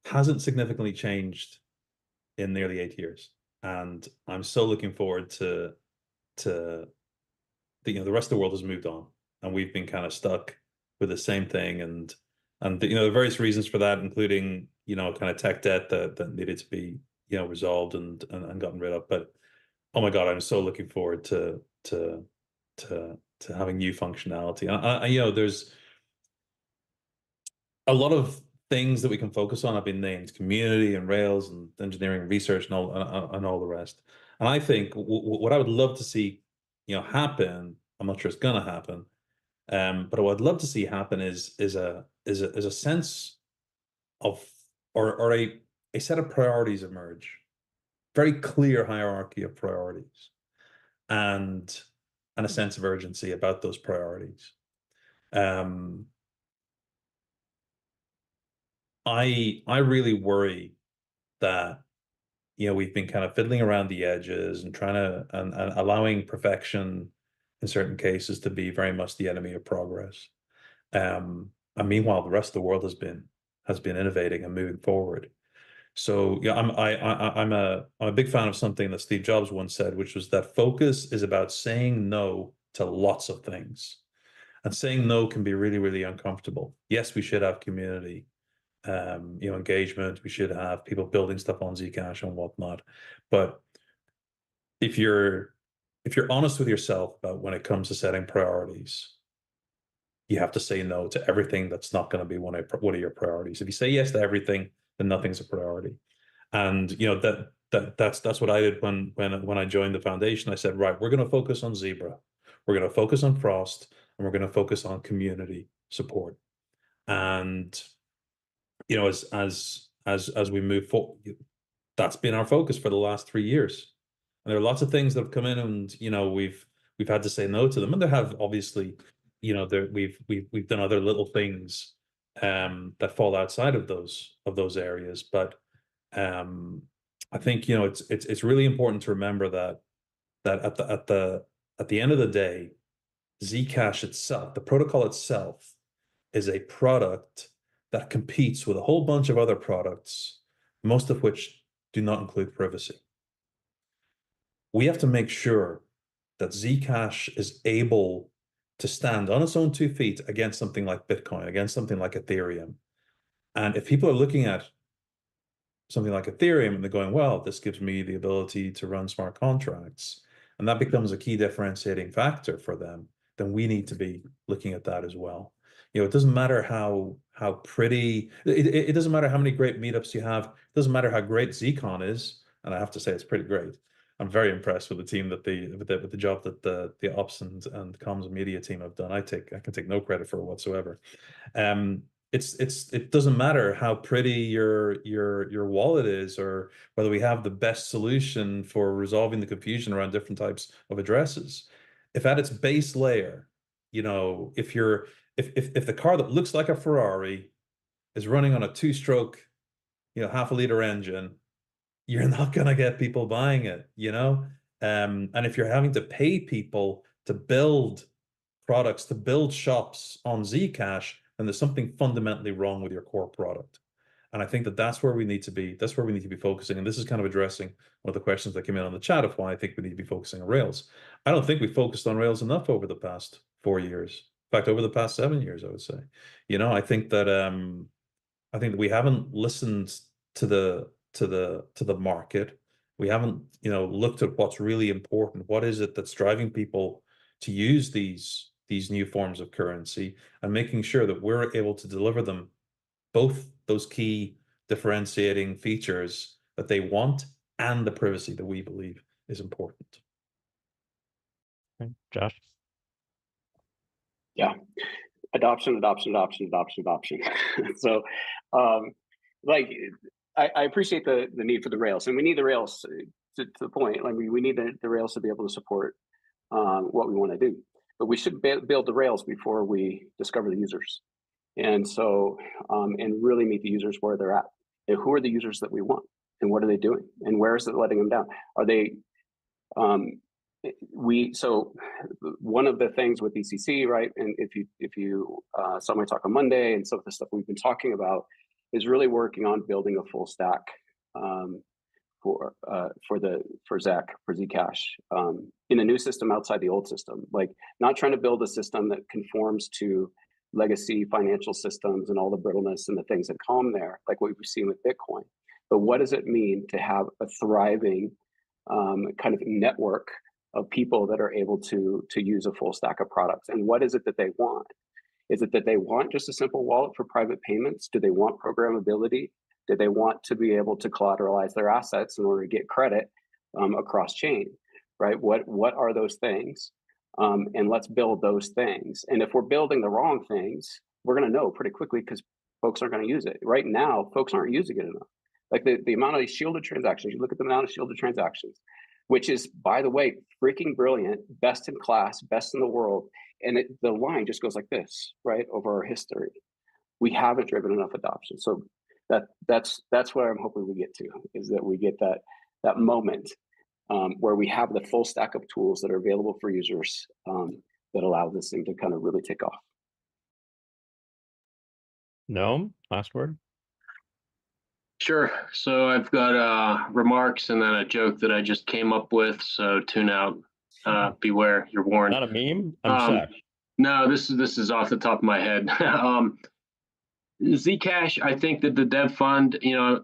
hasn't significantly changed in nearly 8 years. And I'm so looking forward to the rest of the world has moved on and we've been kind of stuck with the same thing. And the various reasons for that, including, kind of tech debt that needed to be, resolved and gotten rid of. But oh my God, I'm so looking forward to having new functionality. And there's a lot of things that we can focus on have been named: community and Rails and engineering and research and all the rest. And I think what I would love to see, happen, I'm not sure it's gonna happen, but what I'd love to see happen is a sense of or a set of priorities emerge, very clear hierarchy of priorities, and a sense of urgency about those priorities. I really worry that we've been kind of fiddling around the edges and trying to and allowing perfection in certain cases to be very much the enemy of progress. And meanwhile, the rest of the world has been innovating and moving forward. So I'm a big fan of something that Steve Jobs once said, which was that focus is about saying no to lots of things, and saying no can be really, really uncomfortable. Yes, we should have community. engagement. We should have people building stuff on Zcash and whatnot. But if you're honest with yourself about when it comes to setting priorities, you have to say no to everything that's not going to be one of your priorities. If you say yes to everything, then nothing's a priority. And that's what I did when I joined the foundation. I said, right, we're going to focus on Zebra, we're going to focus on Frost, and we're going to focus on community support. And as we move forward, that's been our focus for the last 3 years. And there are lots of things that have come in, and we've had to say no to them. And there have obviously, we've done other little things that fall outside of those areas. But I think it's really important to remember that at the end of the day, Zcash itself, the protocol itself, is a product that competes with a whole bunch of other products, most of which do not include privacy. We have to make sure that Zcash is able to stand on its own 2 feet against something like Bitcoin, against something like Ethereum. And if people are looking at something like Ethereum and they're going, well, this gives me the ability to run smart contracts, and that becomes a key differentiating factor for them, then we need to be looking at that as well. It doesn't matter how pretty, it doesn't matter how many great meetups you have, it doesn't matter how great ZCon is, and I have to say it's pretty great. I'm very impressed with the team with the job that the ops and comms and media team have done. I can take no credit for it whatsoever. It doesn't matter how pretty your wallet is, or whether we have the best solution for resolving the confusion around different types of addresses. If at its base layer, if the car that looks like a Ferrari is running on a 2-stroke, half-a-liter engine, you're not going to get people buying it, and if you're having to pay people to build products, to build shops on Zcash, then there's something fundamentally wrong with your core product. And I think that's where we need to be. That's where we need to be focusing. And this is kind of addressing one of the questions that came in on the chat of why I think we need to be focusing on Rails. I don't think we focused on Rails enough over the past 4 years. In fact, over the past 7 years, I would say. I think that we haven't listened to the market. We haven't, looked at what's really important. What is it that's driving people to use these new forms of currency, and making sure that we're able to deliver them both those key differentiating features that they want and the privacy that we believe is important. Okay. Josh? Yeah, adoption. So, I appreciate the need for the Rails, and we need the Rails to the point. We need the Rails to be able to support what we want to do. But we should build the Rails before we discover the users. And so, and really meet the users where they're at. And who are the users that we want? And what are they doing? And where is it letting them down? Are they, so one of the things with ECC, right? And if you saw my talk on Monday, and some of the stuff we've been talking about is really working on building a full stack for Zcash in a new system outside the old system. Not trying to build a system that conforms to legacy financial systems and all the brittleness and the things that come there, like what we've seen with Bitcoin. But what does it mean to have a thriving kind of network of people that are able to use a full stack of products? And what is it that they want? Is it that they want just a simple wallet for private payments? Do they want programmability? Do they want to be able to collateralize their assets in order to get credit across chain, right? What are those things? And let's build those things. And if we're building the wrong things, we're going to know pretty quickly, because folks aren't going to use it. Right now, folks aren't using it enough. The amount of shielded transactions, you look at the amount of shielded transactions, which is, by the way, freaking brilliant, best in class, best in the world. And the line just goes like this, right, over our history. We haven't driven enough adoption. So that's where I'm hoping we get to, is that we get that moment where we have the full stack of tools that are available for users that allow this thing to kind of really take off. Noam, last word? Sure. So I've got remarks and then a joke that I just came up with. So tune out. Beware, you're warned. Not a meme? I'm shocked. No, this is off the top of my head. Zcash, I think that the dev fund,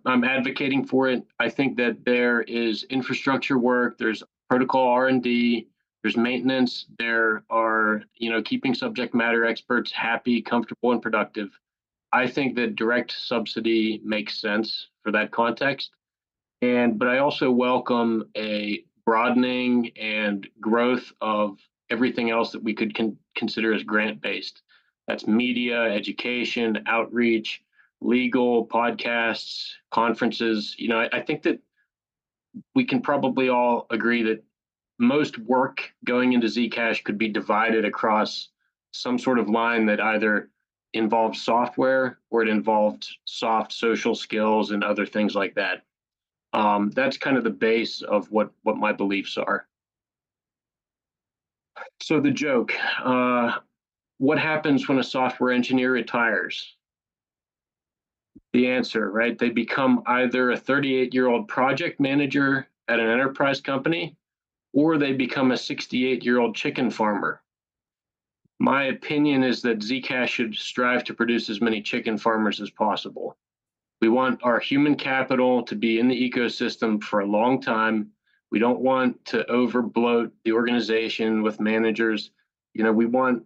I'm advocating for it. I think that there is infrastructure work, there's protocol R&D, there's maintenance, there are, keeping subject matter experts happy, comfortable, and productive. I think that direct subsidy makes sense for that context. But I also welcome a broadening and growth of everything else that we could consider as grant-based. That's media, education, outreach, legal, podcasts, conferences. I think that we can probably all agree that most work going into Zcash could be divided across some sort of line that either involves software or it involved soft social skills and other things like that. That's kind of the base of what my beliefs are. So the joke, what happens when a software engineer retires? The answer, right? They become either a 38-year-old project manager at an enterprise company, or they become a 68-year-old chicken farmer. My opinion is that Zcash should strive to produce as many chicken farmers as possible. We want our human capital to be in the ecosystem for a long time. We don't want to overbloat the organization with managers. We want,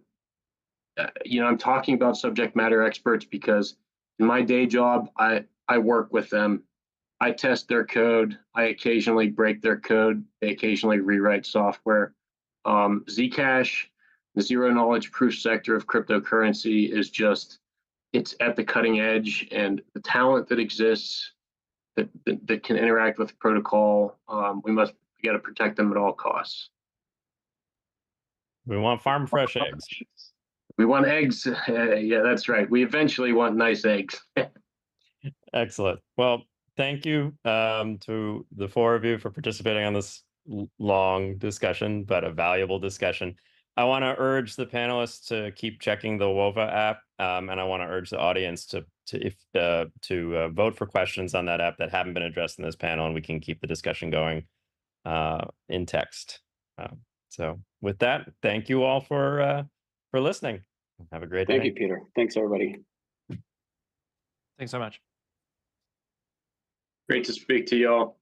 I'm talking about subject matter experts because in my day job, I work with them. I test their code. I occasionally break their code. They occasionally rewrite software. Zcash, the zero knowledge proof sector of cryptocurrency, is just, it's at the cutting edge, and the talent that exists that can interact with the protocol, we got to protect them at all costs. We want farm fresh eggs. We want eggs. Yeah, that's right. We eventually want nice eggs. Excellent. Well, thank you to the four of you for participating on this long discussion, but a valuable discussion. I want to urge the panelists to keep checking the WOVA app, and I want to urge the audience to vote for questions on that app that haven't been addressed in this panel, and we can keep the discussion going in text. So with that, thank you all for listening. Have a great day. Thank you, Peter. Thanks, everybody. Thanks so much. Great to speak to y'all.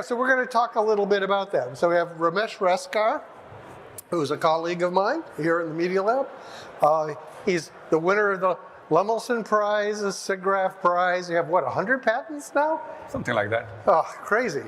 So we're going to talk a little bit about them. So we have Ramesh Raskar, who's a colleague of mine here in the Media Lab. He's the winner of the Lemelson Prize, the SIGGRAPH Prize. You have, what, 100 patents now? Something like that. Oh, crazy.